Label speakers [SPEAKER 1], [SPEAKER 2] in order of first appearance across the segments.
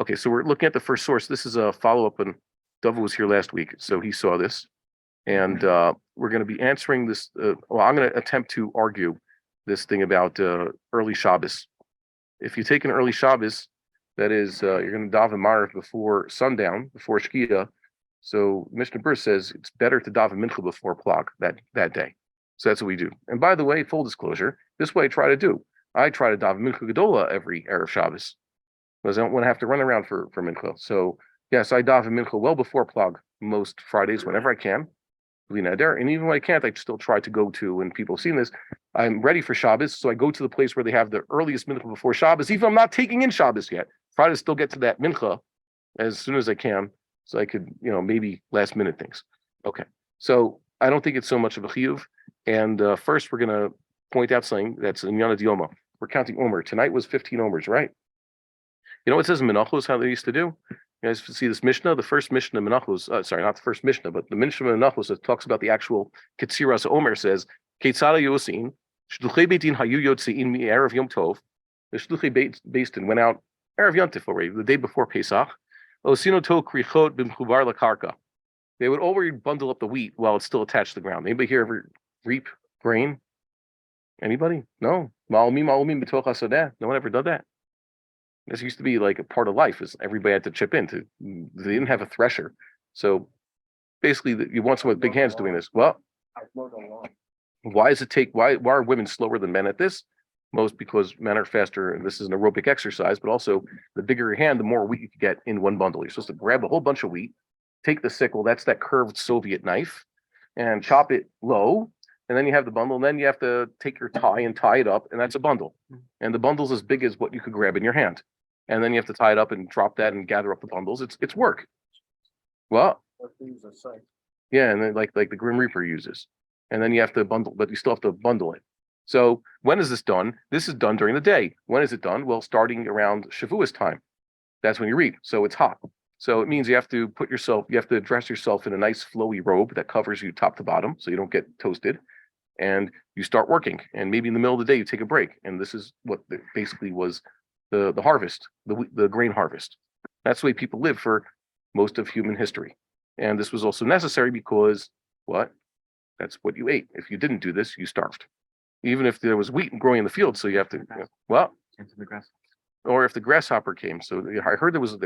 [SPEAKER 1] Okay, so we're looking at the first source. This is a follow-up, and Dova was here last week, so he saw this. And we're going to be answering this. Well, I'm going to attempt to argue this thing about early Shabbos. If you take an early Shabbos, that is, you're going to daven Ma'ariv before sundown, before Shkia. So Mishnah Berurah says it's better to daven Mincha before Plag that day. So that's what we do. And by the way, full disclosure, this is what I try to do. I try to daven Mincha Gedola every Erev Shabbos because I don't want to have to run around for Mincha. So yes, I daven Mincha well before Plag most Fridays whenever I can. And even when I can't, I still try to go to, when people have seen this, I'm ready for Shabbos, so I go to the place where they have the earliest mincha before Shabbos, even if I'm not taking in Shabbos yet. Try to still get to that mincha as soon as I can, so I could, maybe last minute things. Okay, so I don't think it's so much of a chiyuv. And first, we're going to point out something that's in Yana Dioma. We're counting Omer. Tonight was 15 Omers, right? You know what it says in Menachos, how they used to do? You guys see this Mishnah? The first Mishnah Menachos, sorry, not the first Mishnah, but the Mishnah Menachos that talks about the actual Ketziras Omer says, Ketzada Yosin, Shluchei Beitin Hayu Yotzein Mi Erev Yom Tov. The Shluchei Beitin went out Erev Yom Tov already, the day before Pesach. Osino To Krichot B'Mchuvar LaKarka. They would already bundle up the wheat while it's still attached to the ground. Anybody here ever reap grain? Anybody? No? Ma'almim B'toch HaSodeh. No one ever did that. This used to be like a part of life, is everybody had to chip in. They didn't have a thresher. So basically, you want someone with big hands doing this. Well, why are women slower than men at this? Most because men are faster, and this is an aerobic exercise, but also the bigger your hand, the more wheat you can get in one bundle. You're supposed to grab a whole bunch of wheat, take the sickle, that's that curved Soviet knife, and chop it low, and then you have the bundle, and then you have to take your tie and tie it up, and that's a bundle. And the bundle's as big as what you could grab in your hand. And then you have to tie it up and drop that and gather up the bundles. It's work. Well, yeah, and then like the Grim Reaper uses. And then you have to bundle, but you still have to bundle it. So when is this done? This is done during the day. When is it done? Well, starting around Shavuos time. That's when you reap. So it's hot. So it means you have to dress yourself in a nice flowy robe that covers you top to bottom so you don't get toasted. And you start working. And maybe in the middle of the day, you take a break. And this is what basically was the harvest, the grain harvest. That's the way people live for most of human history. And this was also necessary because that's what you ate. If you didn't do this, you starved. Even if there was wheat growing in the field, so you have to into the grass. Or if the grasshopper came. So I heard there was a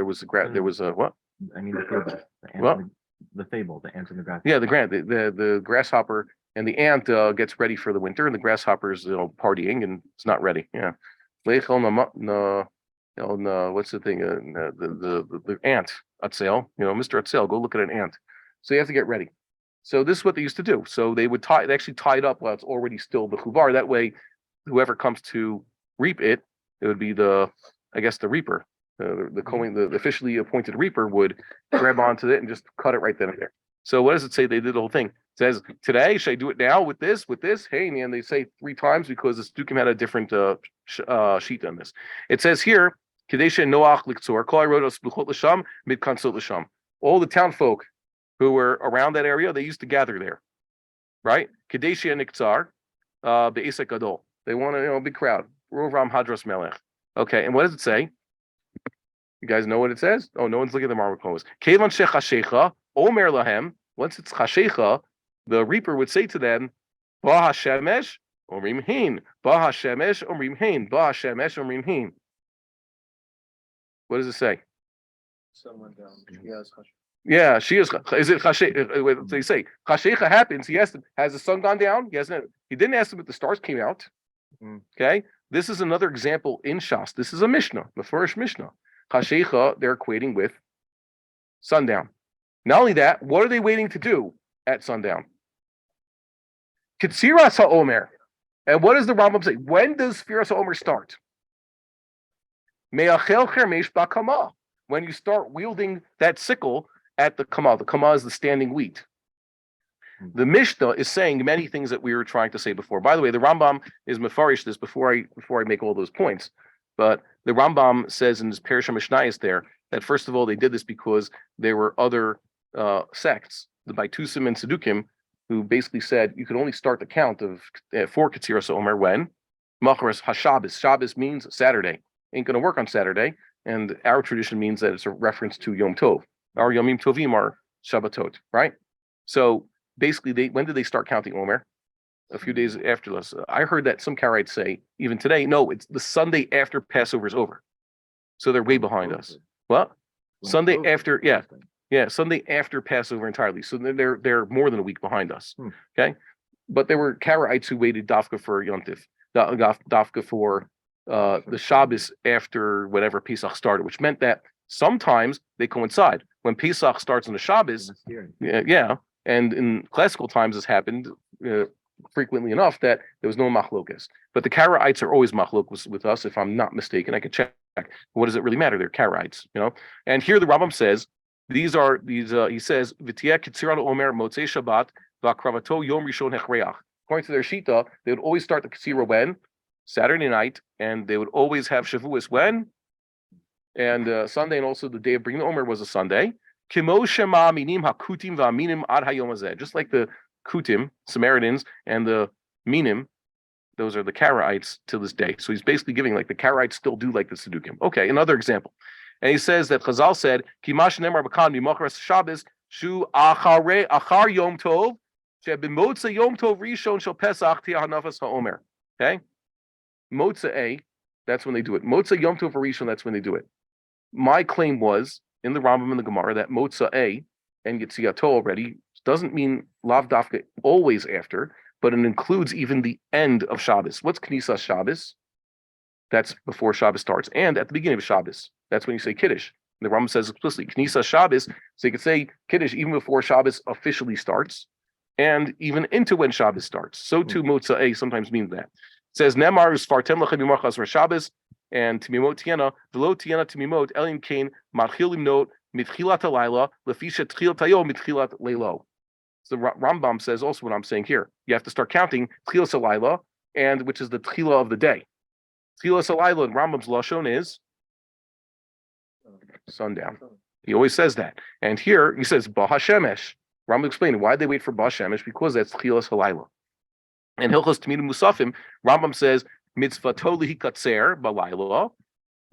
[SPEAKER 1] what?
[SPEAKER 2] I mean the fable, the ant and the grasshopper.
[SPEAKER 1] Yeah, the grasshopper and the ant gets ready for the winter, and the grasshopper's partying and it's not ready. Yeah. What's the thing? The ant, Atzel, Mr. Atzel, go look at an ant. So you have to get ready. So this is what they used to do. So they would actually tie it up while it's already still the chuvar. That way, whoever comes to reap it, it would be the reaper. The officially appointed reaper would grab onto it and just cut it right then and there. So what does it say? They did the whole thing. It says, today, should I do it now with this? Hey, and they say 3 times because the Stukim had a different sheet on this. It says here, all the town folk who were around that area, they used to gather there, right? Kadeshia Niktsar, Be'esak Gadol. They want a big crowd. Rovram Hadras Melech. Okay, and what does it say? You guys know what it says? Oh, no one's looking at the Marmar Komas. Kevan Shechashecha, Omer Lahem. Once it's Chashecha, the reaper would say to them, Ba HaShemesh, Omrim Hein. Ba HaShemesh, Omrim Hein. Ba HaShemesh, Omrim Hein. What does it say?
[SPEAKER 3] Someone down. Yes,
[SPEAKER 1] yeah, she is. Is it Chashecha? They say Chashecha happens. He asked him, has the sun gone down? He hasn't. He didn't ask him if the stars came out. Okay, this is another example in Shas. This is a Mishnah, the first Mishnah. Chashecha, they're equating with sundown. Not only that, what are they waiting to do at sundown? Ketziras HaOmer. And what does the Rambam say? When does Sfiras HaOmer start? Me'achel chermesh ba'kama. When you start wielding that sickle at the kama. The kama is the standing wheat. The Mishnah is saying many things that we were trying to say before. By the way, the Rambam is mefarish this before I make all those points. But the Rambam says in his Parasha Mishnayos there that first of all they did this because there were other sects, the Baitusim and Sedukim, who basically said you could only start the count of 4 Ketziras Omer when Macharas HaShabbos. Shabbos means Saturday. Ain't going to work on Saturday. And our tradition means that it's a reference to Yom Tov. Our Yomim Tovim are Shabbatot, right? So basically, when did they start counting Omer? A few days after this. I heard that some Karaites say, even today, no, it's the Sunday after Passover is over. So they're way behind us. What? Sunday after, yeah, Sunday after Passover entirely. So they're more than a week behind us. Okay, but there were Karaites who waited dafka for Yontif, dafka for the Shabbos after whatever Pesach started, which meant that sometimes they coincide. When Pesach starts on the Shabbos, yeah, and in classical times this happened frequently enough that there was no machlokas. But the Karaites are always machlokas with us, if I'm not mistaken. I could check. What does it really matter? They're Karaites, And here the Rambam says, he says, V'tieh kitzirah omer motzei Shabbat v'akravato yom rishon hechreach. According to their shita, they would always start the kitzirah when? Saturday night, and they would always have Shavuos when? And Sunday, and also the day of bringing the Omer was a Sunday. Kimo shema minim hakutim v'aminim ad hayom hazeh. Just like the Kutim, Samaritans, and the Minim, those are the Karaites to this day. So he's basically giving like the Karaites still do like the Sedukim. Okay, another example. And he says that Chazal said, Kimash nemar b'kan mimochras Shabbos shu achar yom tov shebimotza yom tov rishon shel Pesach tia hanafas haomer. Okay, Motza, that's when they do it. Motza yom tov rishon, that's when they do it. My claim was in the Rambam and the Gemara that Motza and Yitziato already doesn't mean lav dafka always after, but it includes even the end of Shabbos. What's Knesas Shabbos? That's before Shabbos starts, and at the beginning of Shabbos. That's when you say Kiddush. And the Rambam says explicitly Knesas Shabbos, so you could say Kiddush even before Shabbos officially starts, and even into when Shabbos starts. So too Motza'eh sometimes means that. It says Nemar is Fartem Lechem Yimachas for Shabbos and Timimot Tiena, Velo Tiena Timimot Elim Kain Marchilim Note Mitchilat Alayla Lefisha Tchilat Hayom Mitchilat Leilo. So Rambam says also what I'm saying here. You have to start counting Tchilas Alayla, and which is the Tchila of the day. Tchilas Alayla in Rambam's Lashon is sundown. He always says that. And here he says Bahashemesh. Rambam explained why they wait for Bahashemesh, because that's Tchilas Alayla. And Hilchos Tamidim Musafim, Rambam says Mitzvah Toli Hikatzer Balayla.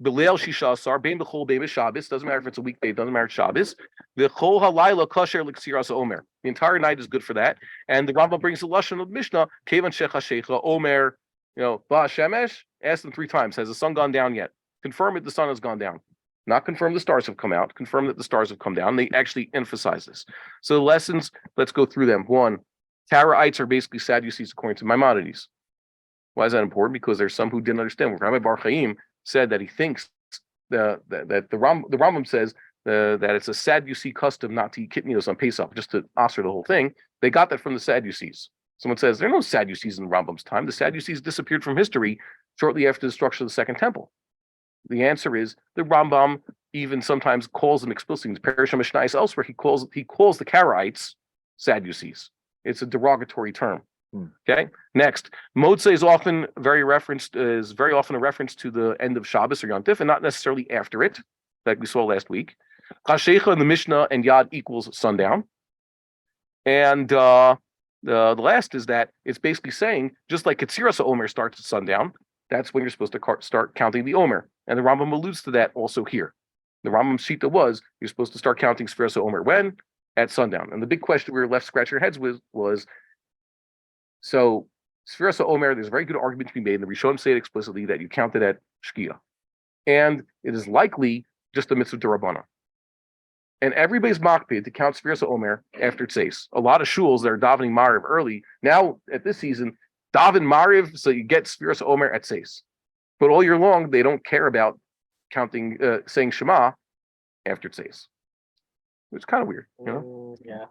[SPEAKER 1] B'leil Shisha Asar Bein B'chol Bein Shabbos. Doesn't matter if it's a weekday. It doesn't matter if it's Shabbos. V'chol Halayla Kasher L'Ksiras Omer. The entire night is good for that. And the Rambam brings the lashon of Mishnah. Kevan Shecha Shecha Omer. Ba Shemesh. Ask them 3 times. Has the sun gone down yet? Confirm it. The sun has gone down. Not confirm the stars have come out. Confirm that the stars have come down. They actually emphasize this. So the lessons. Let's go through them. 1. Karaites are basically Sadducees according to Maimonides. Why is that important? Because there's some who didn't understand. Rabbi Bar-Hayim said that he thinks that the Rambam says that it's a Sadducee custom not to eat kitnios on Pesach, just to answer the whole thing. They got that from the Sadducees. Someone says there are no Sadducees in Rambam's time. The Sadducees disappeared from history shortly after the destruction of the Second Temple. The answer is the Rambam even sometimes calls them explicitly in Parashah Mishnayos elsewhere. He calls the Karaites Sadducees. It's a derogatory term. Okay. Next, Motzei is very often a reference to the end of Shabbos or Yom Tif, and not necessarily after it, like we saw last week. Kashecha in the Mishnah and Yad equals sundown, and the last is that it's basically saying just like Ketziras Omer starts at sundown, that's when you're supposed to start counting the Omer, and the Rambam alludes to that also here. The Rambam shita was you're supposed to start counting Sfiras Omer when? At sundown. And the big question we were left scratching our heads with was, so Sfiras Omer, there's a very good argument to be made, and the Rishonim say it explicitly that you count it at Shkia. And it is likely just a mitzvah d'Rabbanan. And everybody's makpid to count Sfiras Omer after Tzeis. A lot of shuls that are davening Mariv early, now at this season, daven Mariv, so you get Sfiras Omer at Tzeis. But all year long, they don't care about counting, saying Shema after Tzeis. It's kind of weird,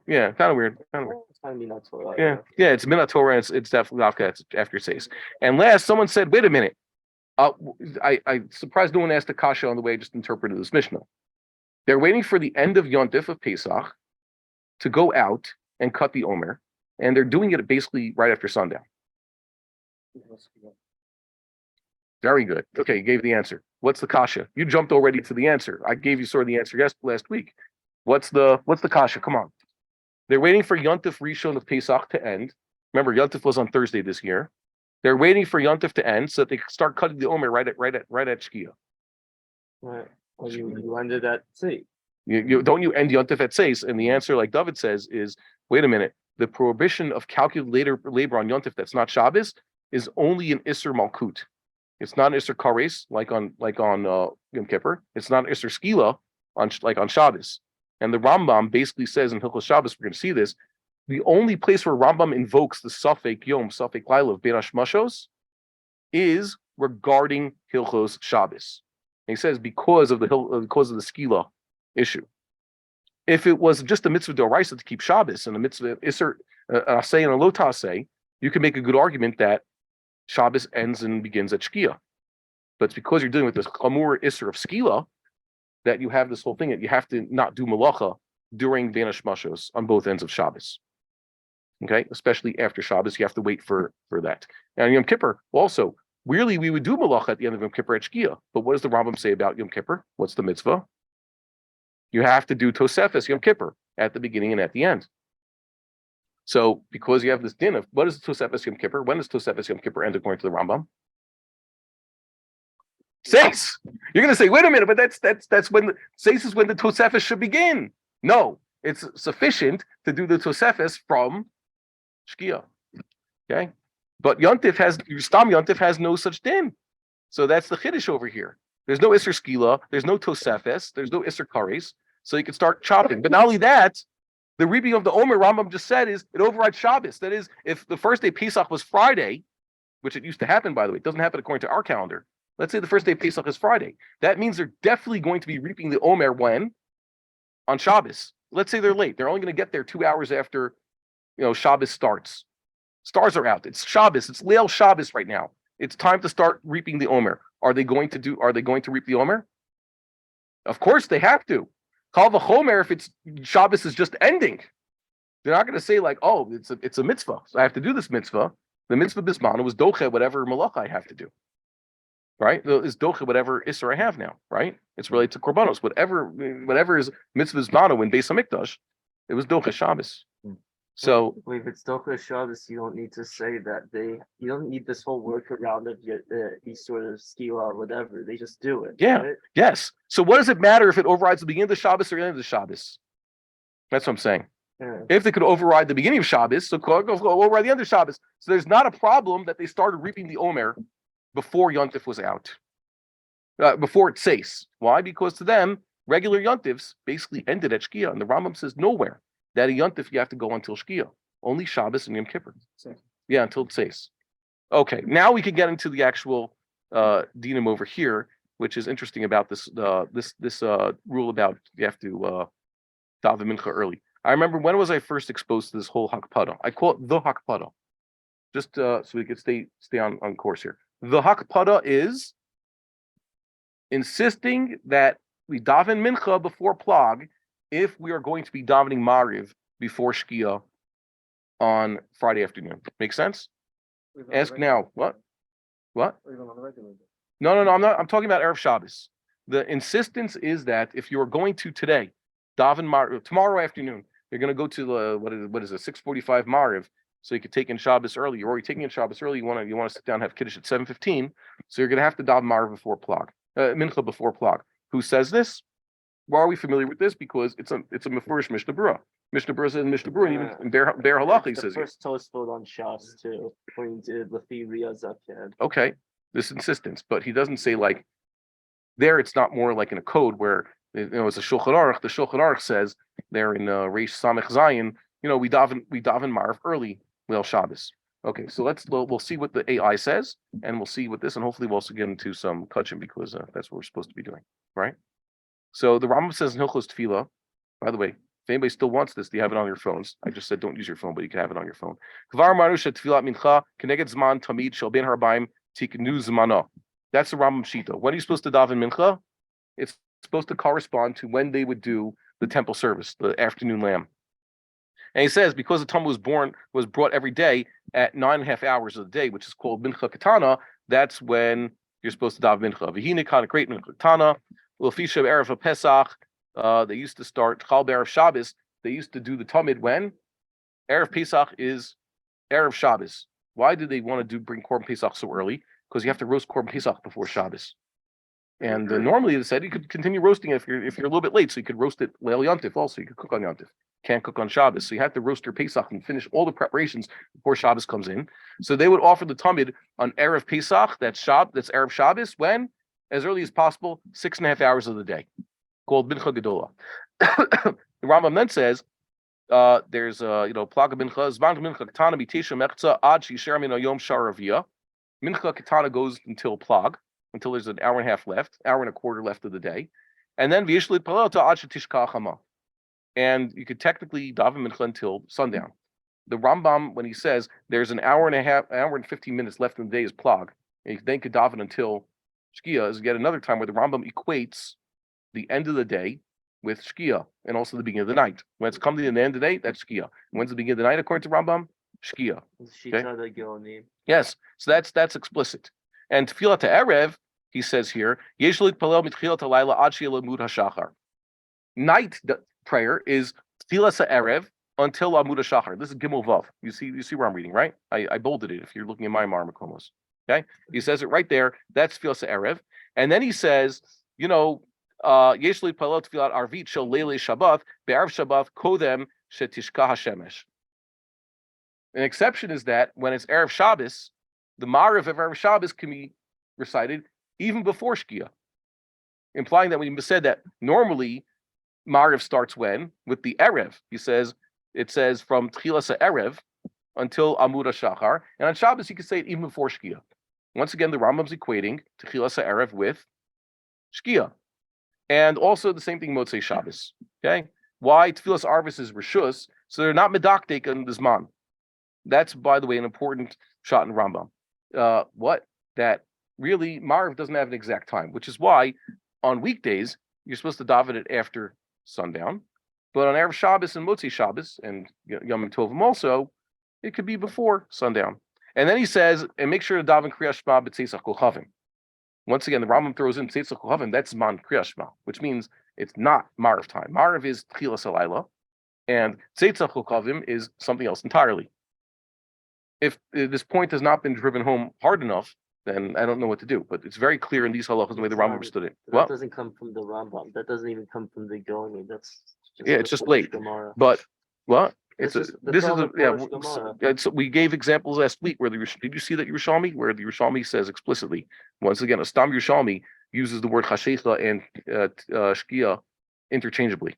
[SPEAKER 1] Yeah, kind of weird.
[SPEAKER 3] It's kind of Mincha Torah.
[SPEAKER 1] Yeah, it's Mincha Torah, and it's definitely after Tzeis. And last, someone said, wait a minute. I surprised no one asked the kasha on the way I just interpreted this Mishnah. They're waiting for the end of Yom Tif of Pesach to go out and cut the Omer, and they're doing it basically right after sundown. Very good. Okay, you gave the answer. What's the kasha? You jumped already to the answer. I gave you sort of the answer last week. What's the kasha? Come on. They're waiting for Yom Tif Rishon of Pesach to end. Remember, Yom Tif was on Thursday this year. They're waiting for Yom Tif to end so that they can start cutting the Omer right at Shkia.
[SPEAKER 3] Right. Well, you ended at C.
[SPEAKER 1] Don't you end Yontif at Seis? And the answer, like David says, is wait a minute. The prohibition of calculated labor on Yontif that's not Shabbos is only an Isser Malkut. It's not an Isser Kares like on Yom Kippur. It's not an Isser Skila on Shabbos. And the Rambam basically says in Hilchos Shabbos, we're going to see this. The only place where Rambam invokes the Safek Yom, Safek Laila of Ben Hashmashos is regarding Hilchos Shabbos. And he says because of the Skila issue. If it was just a mitzvah d'oraisa to keep Shabbos and a mitzvah Isser Asay and a Lo Taseh, you can make a good argument that Shabbos ends and begins at Shkia. But it's because you're dealing with this Chamur Isser of Skila that you have this whole thing that you have to not do Malacha during Ben Hashmashos on both ends of Shabbos. Okay, especially after Shabbos, you have to wait for that. And Yom Kippur also, weirdly, we would do Malacha at the end of Yom Kippur at Shkia. But what does the Rambam say about Yom Kippur? What's the mitzvah? You have to do Tosefes Yom Kippur at the beginning and at the end. So, because you have this din of what is Tosefes Yom Kippur? When does Tosefes Yom Kippur end according to the Rambam? Seis. You're going to say, wait a minute, but that's when Seis is when the Tosefes should begin. No, it's sufficient to do the Tosefes from Shkia. Okay, but Yontif Stam Yontif has no such din. So that's the Chiddush over here. There's no Isser Skila, there's no Tosefes, there's no Isser Kares, so you can start chopping. But not only that, the reaping of the Omer, Rambam just said, is it overrides Shabbos. That is, if the first day Pesach was Friday, which it used to happen, by the way, it doesn't happen according to our calendar. Let's say the first day Pesach is Friday. That means they're definitely going to be reaping the Omer when? On Shabbos. Let's say they're late. They're only going to get there 2 hours after, Shabbos starts. Stars are out. It's Shabbos. It's Leil Shabbos right now. It's time to start reaping the Omer. Are they going to reap the Omer? Of course they have to. Kal v'chomer if it's Shabbos is just ending. They're not going to say like, oh, it's a mitzvah. So I have to do this mitzvah. The mitzvah bismana was doche whatever malacha I have to do. Right? It's doche whatever isser I have now. Right? It's related to korbanos. Whatever is mitzvah bismana when Beis Hamikdash, it was doche Shabbos. So
[SPEAKER 3] if it's Docha Shabbos, you don't need to say that you don't need this whole workaround of these sort of skila or whatever. They just do it.
[SPEAKER 1] Yeah.
[SPEAKER 3] Right?
[SPEAKER 1] Yes. So what does it matter if it overrides the beginning of the Shabbos or the end of the Shabbos? That's what I'm saying.
[SPEAKER 3] Yeah.
[SPEAKER 1] If they could override the beginning of Shabbos, so go override the end of Shabbos. So there's not a problem that they started reaping the Omer before Yontif was out. Before it says. Why? Because to them, regular Yontifs basically ended at Shkia. And the Rambam says nowhere that a Yontif you have to go until Shkia. Only Shabbos and Yom Kippur. Yeah, until it says. Okay, now we can get into the actual dinam over here, which is interesting about this rule about you have to daven mincha early. I remember when was I first exposed to this whole hakpada? I call it the hakpada, just so we could stay on course here. The hakpada is insisting that we daven mincha before plag if we are going to be davening mariv before shkia on Friday afternoon. Make sense? Ask now. What? What?
[SPEAKER 3] Even on the regular day.
[SPEAKER 1] No. I'm not. I'm talking about Erev Shabbos. The insistence is that if you are going to today daven mariv tomorrow afternoon, you're going to go to the what is it 6:45 mariv, so you could take in Shabbos early. You're already taking in Shabbos early. You want to sit down and have kiddush at 7:15. So you're going to have to daven mariv before plag, mincha before plag. Who says this? Why are we familiar with this? Because it's a mefurish Mishnah Berurah. Mishnah Berurah and Mishnah Berurah, and even Bar Halacha says
[SPEAKER 3] the first Tosfot on Shas too, when he did Lafi Riyah Zakad.
[SPEAKER 1] okay, this insistence, but he doesn't say like there. It's not more like in a code where it's a Shulchan Aruch. The Shulchan Aruch says there in Reish Samech Zayin, we daven Marv early Leil Shabbos. Okay, so we'll see what the AI says, and we'll see what this, and hopefully we'll also get into some kachim because that's what we're supposed to be doing, right? So the Rambam says in Hilchos Tefillah, by the way, if anybody still wants this, do you have it on your phones? I just said don't use your phone, but you can have it on your phone. Kvar Marusha Tefillat Mincha Keneged Zman Tamid Shel Ben Harbaim Tiknu Zmano. That's the Rambam Shita. When are you supposed to daven Mincha? It's supposed to correspond to when they would do the temple service, the afternoon lamb. And he says because the Talmud was brought every day at 9.5 hours of the day, which is called Mincha Katana, that's when you're supposed to daven Mincha. V'hine Kana Great Mincha Katana. L'fisha Erev Pesach, they used to start Chal Erev Shabbos. They used to do the Tamid when Erev Pesach is Erev Shabbos. Why did they want to bring Korban Pesach so early? Because you have to roast Korban Pesach before Shabbos. And normally it said you could continue roasting it if you're a little bit late, so you could roast it Leil Yontif also. You could cook on Yontif. Can't cook on Shabbos, so you have to roast your Pesach and finish all the preparations before Shabbos comes in. So they would offer the Tamid on Erev Pesach, that's Erev Shabbos, when? As early as possible, 6.5 hours of the day, called Mincha Gedola. The Rambam then says, there's Plag HaMincha, Zman Mincha Ketana Mitesha Mechza Ad Shisher Min Yom Sharavia. Mincha Ketana goes until Plag, until there's an hour and a half left, hour and a quarter left of the day, and then V'yishlit Palel to Ad Shetishka Chama. And you could technically daven Mincha until sundown. The Rambam, when he says there's an hour and 15 minutes left in the day is Plag, and you then could daven until Shkia, is yet another time where the Rambam equates the end of the day with Shkia, and also the beginning of the night. When it's coming to the end of the day, that's Shkia. When's the beginning of the night according to Rambam? Shkia. Okay? Yes, so that's explicit. And Tefillah Erev, he says here, Yeshlit Palel Mitchilat Halayla Ad She'ela Mud HaShachar. Night prayer is Tefillah Erev until Amud HaShachar. This is Gimel Vav. You see where I'm reading, right? I bolded it if you're looking at my Marmakomos. Okay? He says it right there. That's Tefillah Erev. And then he says, Yeshli Palot Tfilat Arvit Shel Leile Shabbath Be'arv Shabbath Kodem Shetishka Hashemesh. An exception is that when it's Erev Shabbos, the Ma'ariv of Erev Shabbos can be recited even before Shkia, implying that when you said that normally Ma'ariv starts when? With the Erev. It says from Tchilas Erev until Amud HaShachar, and on Shabbos you can say it even before Shkia. Once again, the Rambam's equating Tchilas Erev with Shkia. And also the same thing Motzei Shabbos. Okay, why Tfilas Arvis is Rishus? So they're not medakdek on the Zman. That's, by the way, an important shot in Rambam. That really Ma'ariv doesn't have an exact time, which is why on weekdays you're supposed to daven it after sundown, but on Erev Shabbos and Motzei Shabbos and Yom Tovim also, it could be before sundown. And then he says, and make sure to daven Kriyas Shema b'tzeisach kol chavim. Once again, the Rambam throws in Tzeitz L'Kohavim, that's Man Kriyas Shema, which means it's not Ma'ariv time. Ma'ariv is Tchilas Halayla, and Tzeitz L'Kohavim is something else entirely. If this point has not been driven home hard enough, then I don't know what to do. But it's very clear in these halachas the way the Rambam understood it.
[SPEAKER 3] That doesn't come from the Rambam. That doesn't even come from the Gaoni.
[SPEAKER 1] It's just late.
[SPEAKER 3] Gemara.
[SPEAKER 1] But what? We gave examples last week where did you see that Yerushalmi, where the Yerushalmi says explicitly, once again, a Stam Yerushalmi uses the word Chashecha and Shkia interchangeably.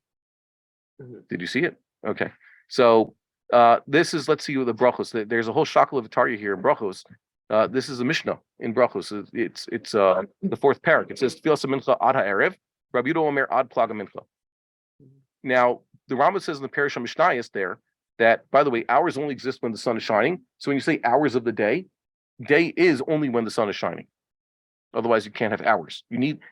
[SPEAKER 1] Mm-hmm. Did you see it? Okay. So this is, let's see, with the brachos. There's a whole shackle of Vitaria here in brachos. This is a Mishnah in brachos. It's the fourth parak. It says Tfilas HaMincha Ad HaErev, Rabbi Yehuda Omer Ad Plag HaMincha. Now, the Rambam says in the Parish HaMishnayos there that, by the way, hours only exist when the sun is shining. So when you say hours of the day is only when the sun is shining. Otherwise, you can't have hours.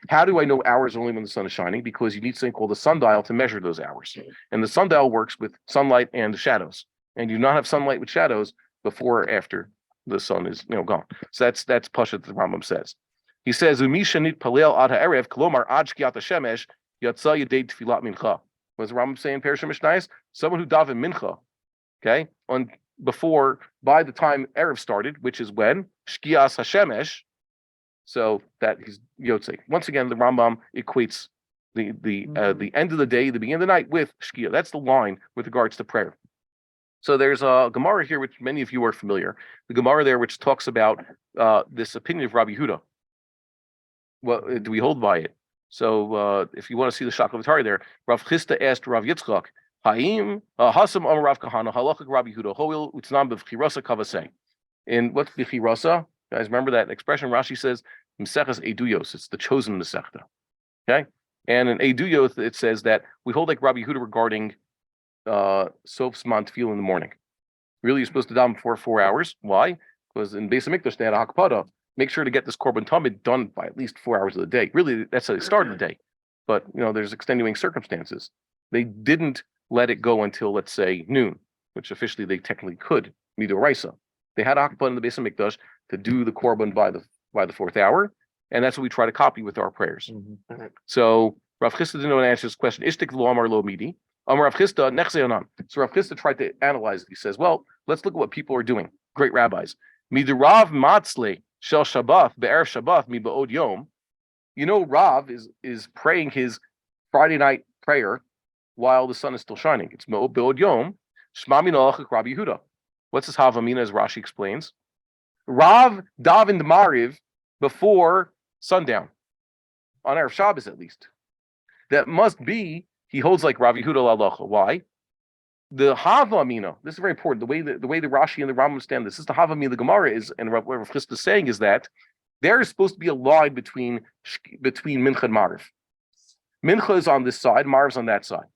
[SPEAKER 1] How do I know hours only when the sun is shining? Because you need something called a sundial to measure those hours. And the sundial works with sunlight and the shadows. And you do not have sunlight with shadows before or after the sun is gone. So that's Pashat that the Rambam says. He says, Umishanit Palel Ad HaErev, Kolomar Ad Shkiat HaShemesh, Yatza Yedei Tfilat Mincha. What does the Rambam say in Parish HaMishnayos? Someone who daven Mincha, okay, by the time Erev started, which is when? Shkias HaShemesh, so that he's Yotzei. Once again, the Rambam equates the end of the day, the beginning of the night with Shkia. That's the line with regards to prayer. So there's a Gemara here, which many of you are familiar. The Gemara there, which talks about this opinion of Rabbi Yehuda. Well, do we hold by it? So if you want to see the Shakavatari there, Rav Chisda asked Rav Yitzchak, Hayim Hasam Amar Rav Kahana Halachik Rabbi Yehuda Hoil Utznam B'Chirasa Kavasei. In what's B'Chirasa? Guys, remember that expression? Rashi says Meseches Eduyos. It's the chosen Masechta. Okay, and in Eduyos it says that we hold like Rabbi Yehuda regarding Sof's Tefillah in the morning. Really, you're supposed to daven for 4 hours. Why? Because in Beis Hamikdash they had a Hakpada. Make sure to get this Korban Tamid done by at least 4 hours of the day. Really, that's how they started the day. But, there's extenuating circumstances. They didn't let it go until, let's say, noon, which officially they technically could, Midoraisa. They had Akba in the Beis Hamikdash to do the Korban by the 4th hour, and that's what we try to copy with our prayers. Mm-hmm. So, Rav Chisda didn't know an answer to this question. Ishtik lo amar lo midi. Amar Rav Chisda nechse onan. So Rav Chisda tried to analyze it. He says, well, let's look at what people are doing. Great rabbis. Midirav matzle Shel Shabbath be'erev Shabbath mi ba'od yom. Rav is praying his Friday night prayer while the sun is still shining. It's Mo Bod Yom, Shema Mincha Rabbi Yehuda. What's this Havamina, as Rashi explains? Rav davened Mariv before sundown, on Erev Shabbos at least. That must be, he holds like Rabbi Yehuda Lalacha. Why? The Havamina, this is very important, the way the Rashi and the Rambam understand this is the Havamina, the Gemara is, and what Rav Chisda is saying is that there is supposed to be a line between Mincha and Mariv. Mincha is on this side, Mariv is on that side.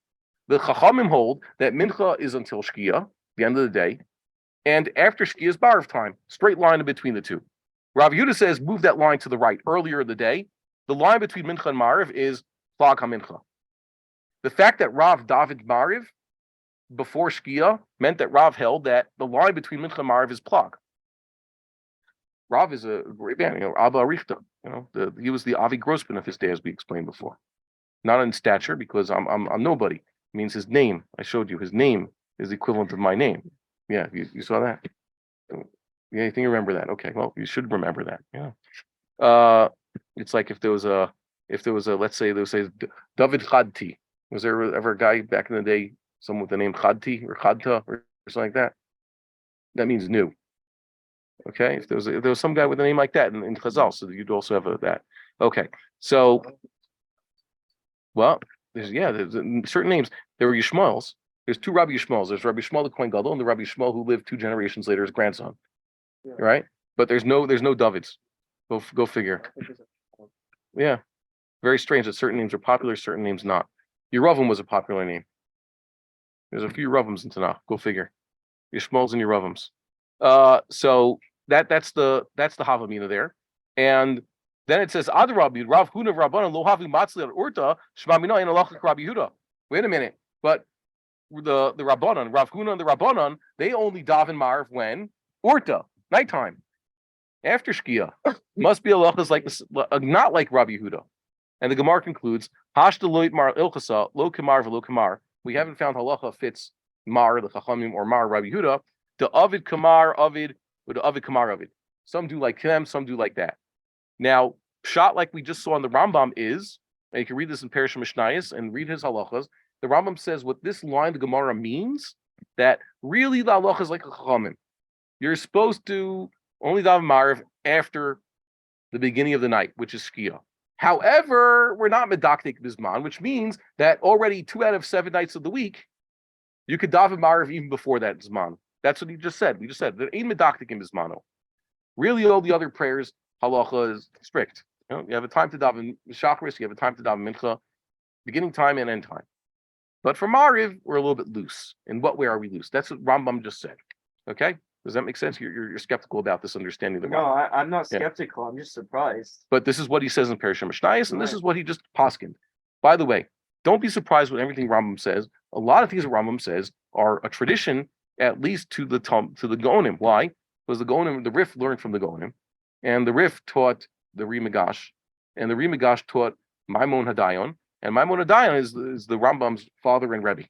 [SPEAKER 1] The Chachamim hold that Mincha is until Shkia, the end of the day, and after Shkia is Mariv time, straight line in between the two. Rav Yehuda says move that line to the right earlier in the day. The line between Mincha and Mariv is Plag HaMincha. The fact that Rav davened Mariv before Shkia meant that Rav held that the line between Mincha and Mariv is Plag. Rav is a great man, Abba Arichta. He was the Avi Grossman of his day, as we explained before. Not in stature, because I'm nobody. It means his name. I showed you his name is the equivalent of my name. Yeah, you saw that. Yeah, you think you remember that? Okay, well, you should remember that. Yeah. It's like if there was a let's say David Chadti. Was there ever a guy back in the day, someone with the name Chadti or Chadta or something like that? That means new. Okay, if there was some guy with a name like that in Chazal, so you'd also have that. Okay, so there's certain names. There were Yishmaels. There's two Rabbi Yishmaels. There's Rabbi Yishmael the Kohen Gadol and the Rabbi Yishmael who lived 2 generations later, his grandson. Yeah. Right, but there's no Davids. Go figure. Yeah, very strange that certain names are popular, certain names not. Yeravim was a popular name. There's a few Yeravim in Tanakh. Go figure. Yishmaels and Yeravims. So that's the Havamina there, and then it says Ad Rabbi Rav Huna Rabbanan Lo Havi Matzli Ad Urta Shema Mina in Alachik Rabbi Yehuda. Wait a minute, but the Rabbanan Rav Huna and the Rabbanan, they only daven Mariv when Urta nighttime after Shkia. Must be halachas like this, not like Rabbi Yehuda. And the Gemara concludes Hashta Lo Mar Ilchasa Lo Kamar V'Lo Kamar. We haven't found halacha fits Mar the Chachamim or Mar Rabbi Yehuda. The Avid Kamar Avid or the Avid Kamar Avid. Some do like them, some do like that. Now, shot like we just saw in the Rambam is, and you can read this in Parashah Mishnayos and read his halachas. The Rambam says what this line the Gemara means, that really the halacha is like a Chachamim. You're supposed to only daven Mariv after the beginning of the night, which is Shkia. However, we're not medaktik bisman, which means that already 2 out of 7 nights of the week, you could daven Mariv even before that Zman. That's what he just said. We just said there ain't medaktik in bismano. Really, all the other prayers, halacha is strict. You have a time to daven Shachris, you have a time to daven Mincha, beginning time and end time. But for Mariv, we're a little bit loose. In what way are we loose? That's what Rambam just said. Okay? Does that make sense? You're skeptical about this understanding of the Rambam.
[SPEAKER 3] I'm not skeptical. I'm just surprised.
[SPEAKER 1] But this is what he says in Parashah Mishnayos, and this is what he just poskined. By the way, don't be surprised with everything Rambam says. A lot of things that Rambam says are a tradition, at least to the Gaonim. Why? Because the Gaonim, the Rif learned from the Gaonim, and the Rif taught the Rimagash, and the Rimagash taught Maimon Hadayon, and Maimon Hadayon is the Rambam's father and Rebbe.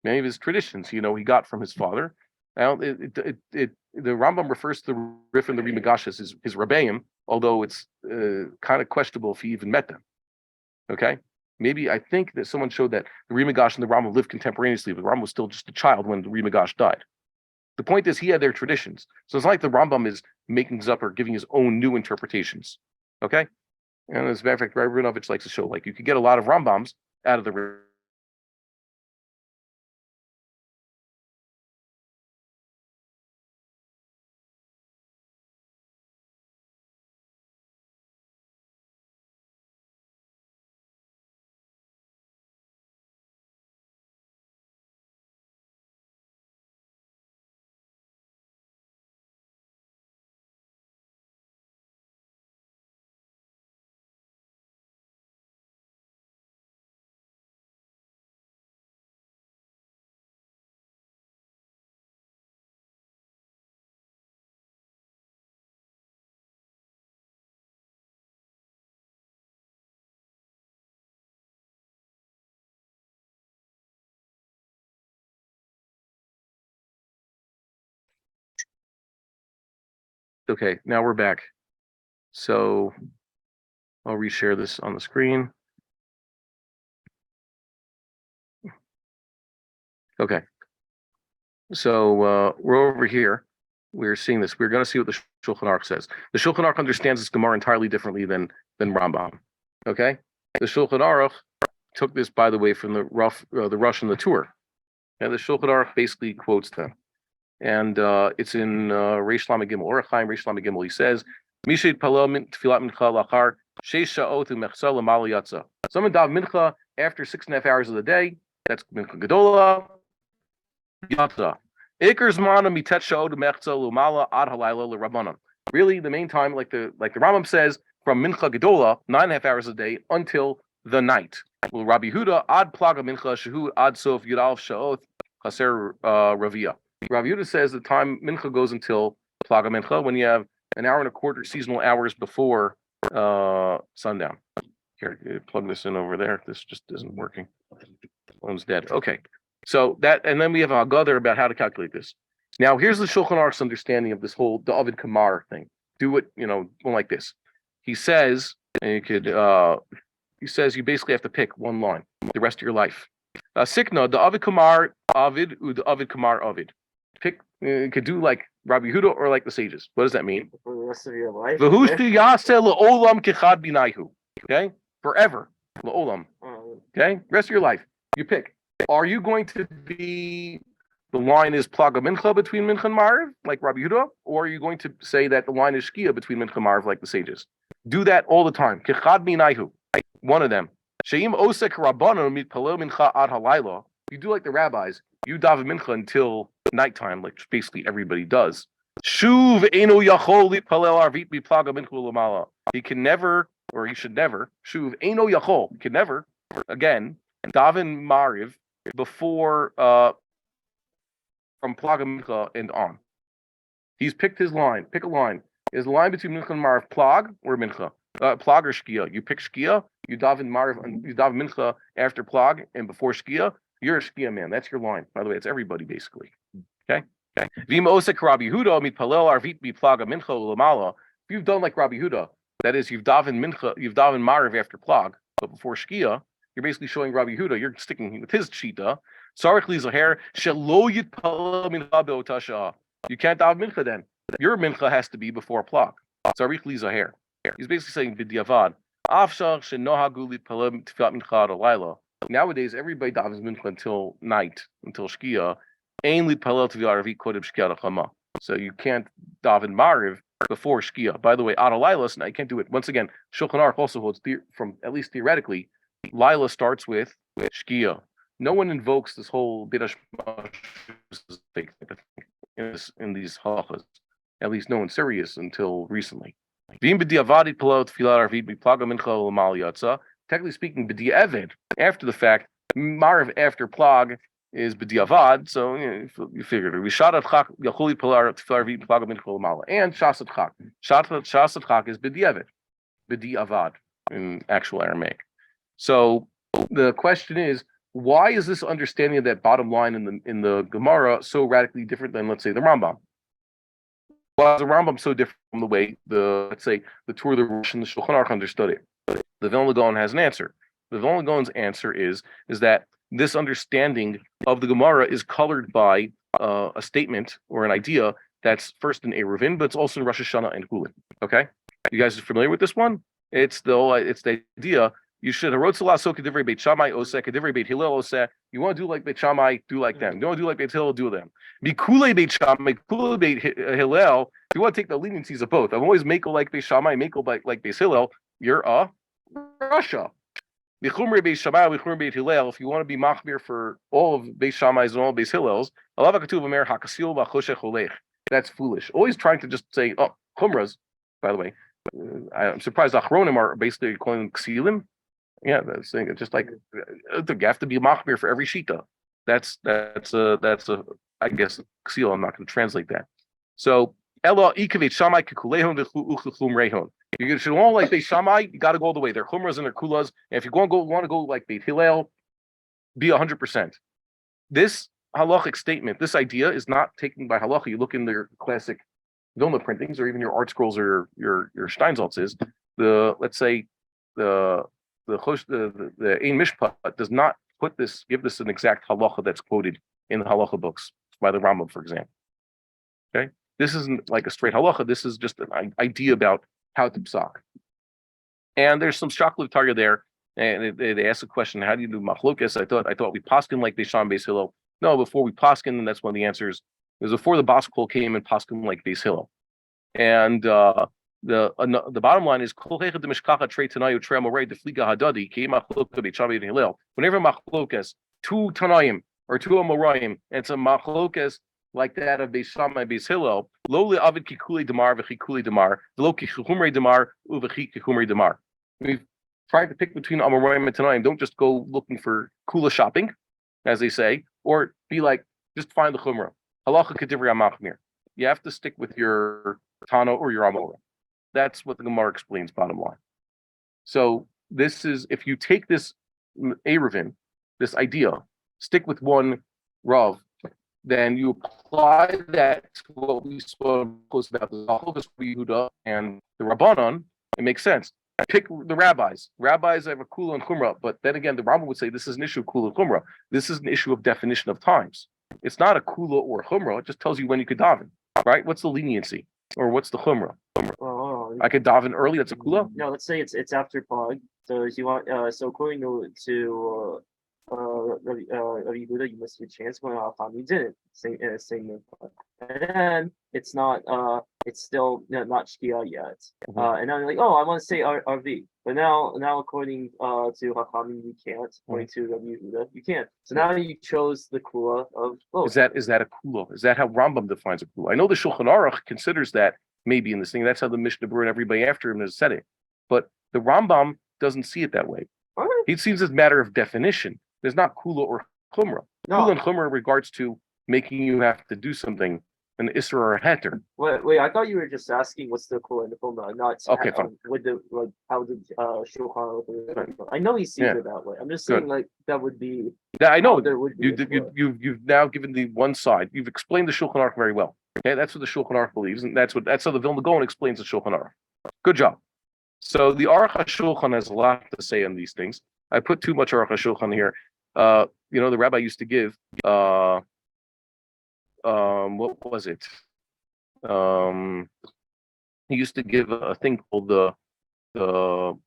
[SPEAKER 1] Many of his traditions, he got from his father. Now, the Rambam refers to the Rif and the Rimagash as his Rebbeim, although it's kind of questionable if he even met them. Okay? Maybe I think that someone showed that the Rimagash and the Rambam lived contemporaneously, but the Rambam was still just a child when the Rimagash died. The point is, he had their traditions. So it's not like the Rambam is making this up or giving his own new interpretations. Okay? And as a matter of fact, Rabbi Rabinovich likes to show, like, you could get a lot of Rambams out of the Okay, now we're back. So I'll reshare this on the screen. Okay. So we're over here. We're seeing this. We're going to see what the Shulchan Aruch says. The Shulchan Aruch understands this Gemara entirely differently than Rambam. Okay. The Shulchan Aruch took this, by the way, from the Rush and the Tur. And the Shulchan Aruch basically quotes them. And it's in Reish Lamed Gimel, Orach Chaim Reish Lamed Gimel. He says, Mishet Palel min Tfilat Mincha Lachar Sheish Sha'ot U'Mechsa L'Mal Yatza. Someone daven Mincha after 6.5 hours of the day. That's Mincha Gedola. Yatza. Iker Zmana Mitet Sha'ot U'Mechsa L'Mala Ad Halayla L'Rabbanan. Really, the main time, like the Rambam says, from Mincha Gedola, 9.5 hours a day until the night. Well, Rabbi Huda Ad Plag HaMincha Shehu Ad Sof Yudal Sha'ot Chaser Ravia. Rabbi Yehuda says the time Mincha goes until Plag HaMincha, when you have an hour and a quarter seasonal hours before sundown. Here, plug this in over there. This just isn't working. One's dead. Okay. So that, and then we have a Haggadah about how to calculate this. Now, here's the Shulchan Aruch's understanding of this whole daven kamar thing. Do it, one like this. He says, and you could, he says you basically have to pick one line the rest of your life. Sikna, the Avid Kamar Avid, the Avid Kamar Avid. Pick, you could do like Rabbi Yehuda or like the sages. What does that mean?
[SPEAKER 3] For the rest of your life.
[SPEAKER 1] Okay? Forever. La'olam. Okay? Rest of your life. You pick. Are you going to be, the line is Plag HaMincha between Mincha and Ma'ariv, like Rabbi Yehuda, or are you going to say that the line is Shkia between Mincha and Ma'ariv, like the sages? Do that all the time. Kechad minayhu. One of them. Sheim osek rabbanu mitpalel mincha ad halayla. You do like the rabbis. You daven mincha until nighttime, like basically everybody does. Shuv eno yachol litpalel arvit biplag mincha l'mala. He can never, or he should never. Shuv eno yachol. He can never, again, daven Ma'ariv before from Plag HaMincha and on. He's picked his line. Pick a line. Is the line between Mincha and Ma'ariv Plag or Mincha? Plag or Shkia? You pick Shkia. You daven Ma'ariv. You daven Mincha after Plag and before Shkia. You're a Shkia man. That's your line. By the way, it's everybody basically. Okay. V'im osek Rabbi Yehuda mitpalel arvit biplag Mincha l'mala. If you've done like Rabbi Yehuda, that is, you've daven Mincha, you've daven Ma'ariv after Plag, but before Shkia, you're basically showing Rabbi Yehuda. You're sticking with his shita. Sarich li zaher shelo yitpalel mincha be'ota sha'ah. You can't daven Mincha then. Your Mincha has to be before Plag. Sarich li zaher. He's basically saying b'diavad. Afshach shenohagu litpalel tefillat mincha ad halayla. Nowadays, everybody davens Mincha until night, until Shkia. Ein litpalel tefillat arvit kodem Shkia d'chama. So you can't daven Ma'ariv before Shkia. By the way, ad halayla, now you can't do it. Once again, Shulchan Aruch also holds, from at least theoretically, Laila starts with Shkia. No one invokes this whole B'dash in these halachas. At least no one serious until recently. Technically speaking, b'di'evid, after the fact, Ma'ariv after Plag is b'di'avad, so you figured it. And Shasat Chak. Shasat Chak is b'di'avad in actual Aramaic. So the question is, why is this understanding of that bottom line in the Gemara so radically different than, let's say, the Rambam? Why is the Rambam so different from the way the Torah, the Rosh, and the Shulchan Aruch understood it? The Vilna Gaon has an answer. The Vilna Gaon's answer is that this understanding of the Gemara is colored by a statement or an idea that's first in Eruvin, but it's also in Rosh Hashanah and Hulin. Okay, you guys are familiar with this one? It's the idea. You should you want to do like Beit Shammai, do like them. You want to do like Beit Hillel, do them. Mikule Beit Shammai, Mikule Beit Hillel. If you want to take the leniencies of both, I'm always Mako like Beit Shammai, Mako like Beit Hillel. You're a Russia. If you want to be machmir for all of Beit Shammai's and all of Beit Hillel's, that's foolish. Always trying to just say, oh, chumras. By the way, I'm surprised Achronim are basically calling them ksilim. Yeah, that's saying just like you have to be machmir for every shita. That's a I guess ksil. I'm not going to translate that. So ella ikavit shamai kekulehon v'chum rehon. You should all like Beit Shammai. You got to go all the way. Their chumras and their kulas. And if you want to go like Beit Hillel, be 100%. This halachic statement, this idea is not taken by halacha. You look in their classic Vilna printings, or even your Art Scrolls or your Steinsaltzes. Let's say Ein Mishpat does not give this an exact halacha that's quoted in the halacha books by the Rambam, for example. Okay, this isn't like a straight halacha. This is just an idea about how to psak. And there's some shaklu targa there, and they ask a question: how do you do machlokes? I thought we paskin like Beis Shammai Beis Hillel. No, before we paskin, and that's one of the answers. It was before the Bas Kol came and paskin like Beis Hillel. And the bottom line is whenever machlokes two Tanaim or two Amoraim, and it's a machlokes like that of Beis Shammai Beis Hillel, lo le'avid kikuli demar v'chikuli demar, v'lo kichumrei demar u'v'chi kichumrei demar. We've tried to pick between Amoraim and Tanaim. Don't just go looking for kula shopping, as they say, or be like, just find the chumrah. Halacha kedivrei amachmir. You have to stick with your Tano or your Amora. That's what the Gemara explains, bottom line. So this is, if you take this Eruvin, this idea, stick with one Rav, then you apply that to what we spoke about the Halachos Yehuda and the Rabbanon, it makes sense. Pick the rabbis. Rabbis have a kula and chumrah, but then again, the Rambam would say this is an issue of kula and chumrah. This is an issue of definition of times. It's not a kula or chumrah. It just tells you when you could daven, right? What's the leniency, or what's the chumrah? I could daven early. That's a kula.
[SPEAKER 3] No, let's say it's after Plag. So if you want, so according to Rabbi Yehuda, you missed your chance. Going off on you didn't. Same Mincha. And then it's not. It's still not Shkia yet. And now you're like, oh, I want to say RV. But now according to Chachamim, you can't. According to Rabbi Yehuda, you can't. So now you chose the kula of both.
[SPEAKER 1] Is that a kula? Is that how Rambam defines a kula? I know the Shulchan Aruch considers that maybe in this thing. That's how the Mishnah Berurah and everybody after him has said it. But the Rambam doesn't see it that way.
[SPEAKER 3] Right.
[SPEAKER 1] He seems as a matter of definition. There's not kula or chumrah.
[SPEAKER 3] No.
[SPEAKER 1] Kula and chumrah in regards to making you have to do something, an isra or a heter.
[SPEAKER 3] Wait, I thought you were just asking what's the kula and the chumrah, not
[SPEAKER 1] Okay, fine.
[SPEAKER 3] With the how the Shulchan Aruch. I know he sees it that way. I'm just saying like that would be.
[SPEAKER 1] Yeah, I know.
[SPEAKER 3] There would be
[SPEAKER 1] You've now given the one side. You've explained the Shulchan Aruch very well. Okay, that's what the Shulchan Aruch believes, and that's how the Vilna Gaon explains the Shulchan Aruch. Good job. So the Aruch HaShulchan has a lot to say on these things. I put too much Aruch HaShulchan here. The rabbi used to give what was it? He used to give a thing called the Aruch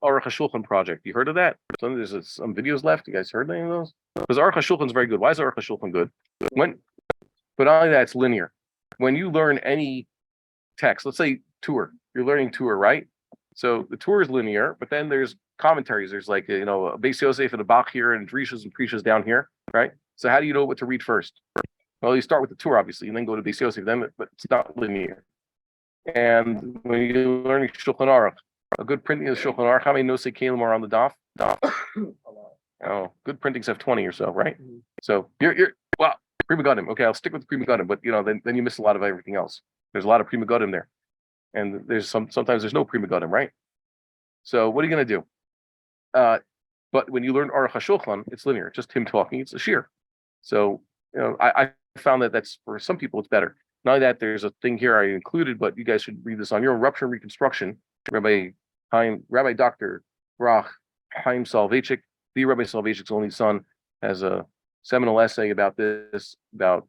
[SPEAKER 1] HaShulchan project. You heard of that? There's some videos left. You guys heard any of those? Because Aruch HaShulchan is very good. Why is Aruch HaShulchan good? But not only that, it's linear. When you learn any text, let's say Torah, you're learning Torah, right? So the Torah is linear, but then there's commentaries. There's like, a Beis Yosef and a Bach here and Drishas and Prishas down here, right? So how do you know what to read first? Well, you start with the Torah, obviously, and then go to Beis Yosef, but it's not linear. And when you're learning Shulchan Aruch, a good printing of the Shulchan Aruch, how many nosei kelim are on the daf? Oh, good printings have 20 or so, right? So you're Prima Gadim. Okay, I'll stick with the Prima Gadim, but then you miss a lot of everything else. There's a lot of Prima Gadim there, and there's sometimes there's no Prima Gadim, right? So what are you going to do? But when you learn Aruch HaShulchan, it's linear. It's just him talking. It's a shir. So I found that's for some people it's better. Not only that, there's a thing here I included, but you guys should read this on your own. Rupture and Reconstruction. Rabbi Dr. Bar Hayim Soloveitchik, the Rabbi Soloveitchik's only son, has a seminal essay about this, where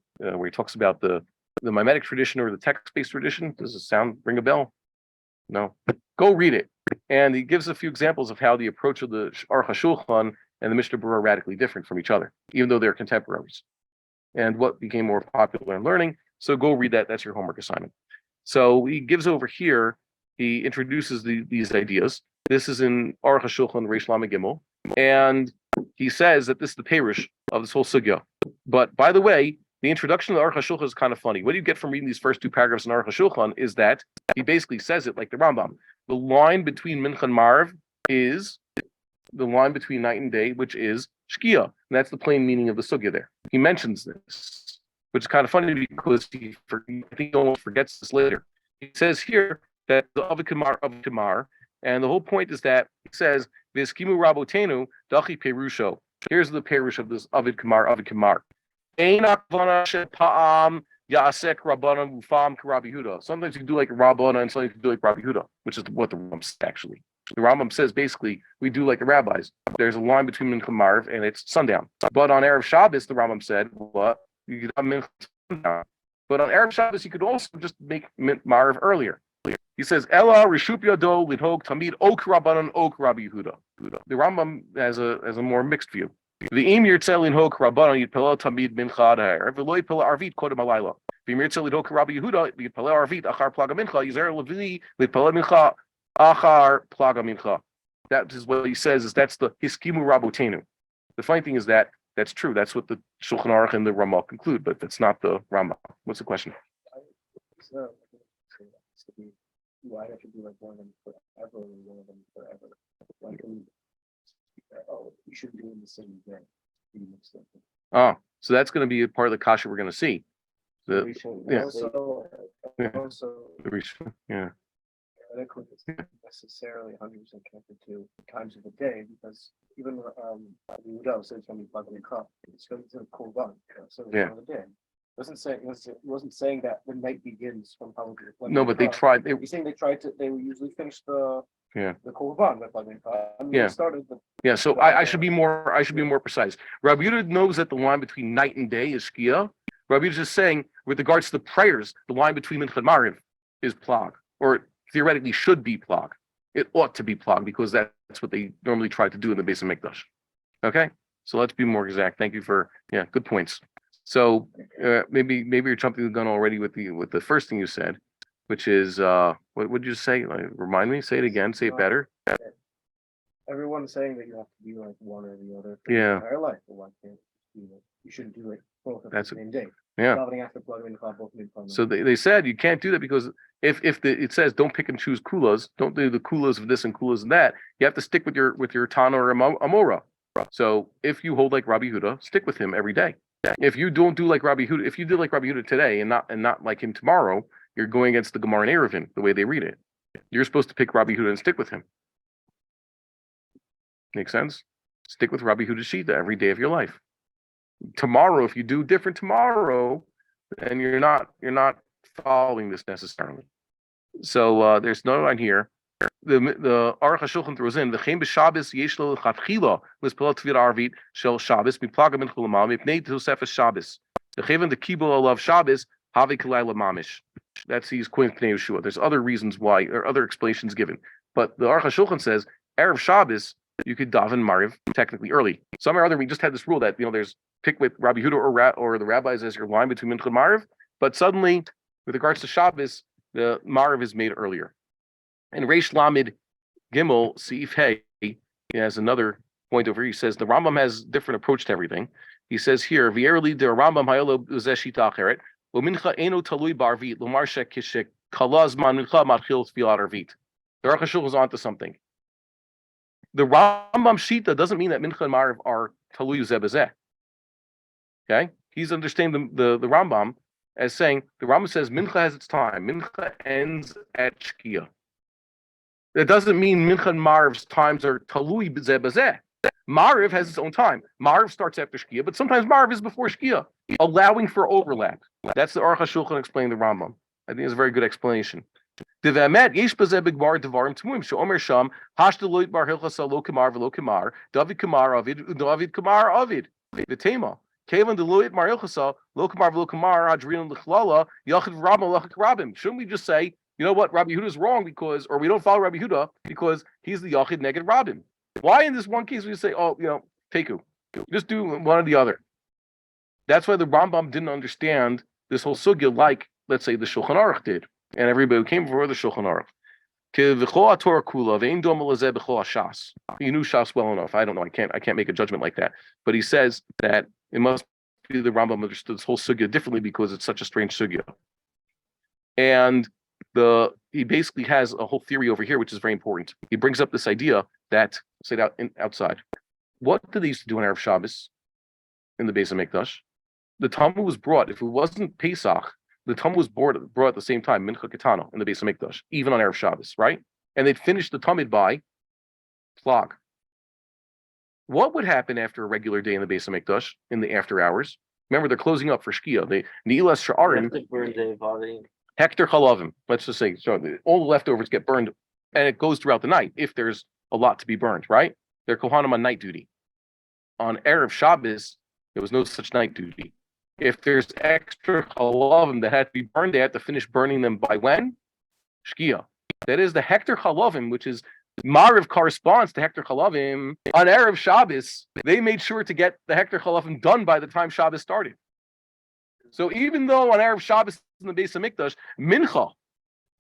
[SPEAKER 1] he talks about the mimetic tradition or the text-based tradition. Does it ring a bell? No. Go read it. And he gives a few examples of how the approach of the Aruch HaShulchan and the Mishnah Berurah are radically different from each other, even though they're contemporaries. And what became more popular in learning. So go read that. That's your homework assignment. So he gives over here, he introduces these ideas. This is in Aruch HaShulchan Reish Lamed Gimel. And he says that this is the perush of this whole sugya. But by the way, the introduction to the Aruch HaShulchan is kind of funny. What do you get from reading these first two paragraphs in Aruch HaShulchan is that he basically says it like the Rambam. The line between Mincha and Marv is the line between night and day, which is Shkia. And that's the plain meaning of the sugya there. He mentions this, which is kind of funny because I think he almost forgets this later. He says here that the Avid Kamar, and the whole point is that he says, V'eskimu Rabotenu Dachi Perusho. Here's the perush of this Avid Kamar. Yasek Rabbanan Mufam Rabbi Huda. Sometimes you do like Rabbana and sometimes you do like Rabbi Huda, which is what the Ram said actually. The Rambam says basically we do like the rabbis. There's a line between Mincha and Mariv, and it's sundown. But on Erev Shabbos, the Rambam said, what? You could have Mincha sundown. But on Erev Shabbos, you could also just make Mariv earlier. He says, Ella Rishup Yado Lidhog Tamid Ok Rabbanon Ok Rabbi Yehuda. The Rambam has a more mixed view. The Im Yirtzel Lidhog Rabbanon Yitpelel Tamid Mincha Ad Ha'er. V'lo Yitpelel Arvit Kodem Halayla. V'im Yirtzel Lidhog Rabbi Yehuda Yitpelel Arvit Achar Plag HaMincha Yizer Levi Yitpelel Mincha Achar Plag HaMincha. That is what he says. That's the Hiskimu Rabotenu. The funny thing is that's true. That's what the Shulchan Aruch and the Ramah conclude, but that's not the Rambam. What's the question?
[SPEAKER 4] Why have to do like one of them forever and one of them forever? Like, you shouldn't do it in the same day.
[SPEAKER 1] Oh, so that's going to be a part of the kasha we're going to see. Yeah.
[SPEAKER 4] Also,
[SPEAKER 1] Yeah.
[SPEAKER 4] theoretically, it's not necessarily 100% connected to times of the day, because even Yehuda says when you plug in the cup, it's going to cool down. So it's another day. It wasn't saying that the night begins from probably the
[SPEAKER 1] No, but they tried.
[SPEAKER 4] He's saying they would usually finish the korban by plugging started the.
[SPEAKER 1] So I should be more precise. Rabbi Yehuda knows that the line between night and day is shkia. Rabbi Yehuda is just saying, with regards to the prayers, the line between Mincha and Mariv is plag, or theoretically should be plag. It ought to be plag because that's what they normally try to do in the base of Mikdash. Okay, so let's be more exact. Thank you for good points. So maybe you're jumping the gun already with the first thing you said, which is what did you say? Like, remind me. Say it again. Say it better.
[SPEAKER 4] Everyone's saying that you have to be like one or the other for
[SPEAKER 1] Yeah.
[SPEAKER 4] your entire life. But why can't you shouldn't do it both at the same day?
[SPEAKER 1] Yeah.
[SPEAKER 4] Davening after plugging the both.
[SPEAKER 1] So they said you can't do that because if it says don't pick and choose kulas, don't do the kulas of this and kulas of that. You have to stick with your Tana or Amora. So if you hold like Rabbi Yehuda, stick with him every day. If you don't do like Rabbi Yehuda, if you do like Rabbi Yehuda today and not like him tomorrow, you're going against the Gemara and Eruvin, the way they read it. You're supposed to pick Rabbi Yehuda and stick with him. Make sense? Stick with Rabbi Yehuda Shita every day of your life. Tomorrow, if you do different tomorrow, then you're not following this necessarily. So there's no line here. The Aruch HaShulchan throws in the Chem b'Shabbos yesh lo lechatchila l'spelal tvir arvit shel Shabbos miplaga min chulamal mipnei tosefes Shabbos. The Chevan the kibul alav Shabbos havi kalayla mamish. That's he's quoting Pnei Yeshua. There's other reasons why, or other explanations given, but the Aruch HaShulchan says erev Shabbos you could daven Mariv technically early. Some or other we just had this rule that there's pick with Rabbi Yehuda or the rabbis as your line between Mincha and Mariv, but suddenly with regards to Shabbos the Mariv is made earlier. And Reish Lamed Gimel Seif Hey, he has another point over here. He says the Rambam has a different approach to everything. He says here, V'erli de Rambam hayolo zeshita acheret, lo mincha eno talui barvit, lo marshek kishek kalaz man mincha matchil tfilat arvit. The Aruch HaShulchan is onto something. The Rambam Shita doesn't mean that mincha and Mariv are talui zebazeh. Okay, he's understanding the Rambam as saying the Rambam says mincha has its time. Mincha ends at shkia. That doesn't mean Mincha and Mariv's times are talui b'zeh b'zeh. Mariv has its own time. Mariv starts after Shkia, but sometimes Mariv is before Shkia, allowing for overlap. That's the Aruch HaShulchan explaining the Rambam. I think it's a very good explanation. Devamet yesh b'zeh b'gmar devarim tmuim she'omer sham hashdeloit bar hilchasa lo kamar v'lo kamar David kamar avid David kamar avid v'tema kevan deloit mar hilchasa lo kamar v'lo kamar adrin l'chlala yachid v'rabim lachik rabim. Shouldn't we just say, you know what, Rabbi Yehuda is wrong or we don't follow Rabbi Yehuda because he's the Yachid Neged Rabim. Why in this one case we say, Teku, just do one or the other? That's why the Rambam didn't understand this whole sugya like, let's say, the Shulchan Aruch did, and everybody who came before the Shulchan Aruch. He knew Shas well enough. I don't know. I can't make a judgment like that. But he says that it must be the Rambam understood this whole sugya differently because it's such a strange sugya. And he basically has a whole theory over here, which is very important. He brings up this idea that, say outside, what did they used to do on Erev Shabbos in the base of Mikdash? The Talmud was brought, if it wasn't Pesach, the Talmud was brought at the same time, Mincha Ketana, in the base of Mikdash, even on Erev Shabbos, right? And they'd finish the Talmud by Plag. What would happen after a regular day in the base of Mikdash, in the after hours? Remember, they're closing up for Shkia. They Ni'ilas Sha'arim. Hector Chalavim, let's just say, so all the leftovers get burned and it goes throughout the night if there's a lot to be burned, right? They're Kohanim on night duty. On Erev Shabbos, there was no such night duty. If there's extra halavim that had to be burned, they had to finish burning them by when? Shkia. That is the hector halavim, which is Mariv corresponds to hector halavim. On Erev Shabbos, they made sure to get the hector halavim done by the time Shabbos started. So even though on Erev Shabbos in the Beis Hamikdash, Mincha,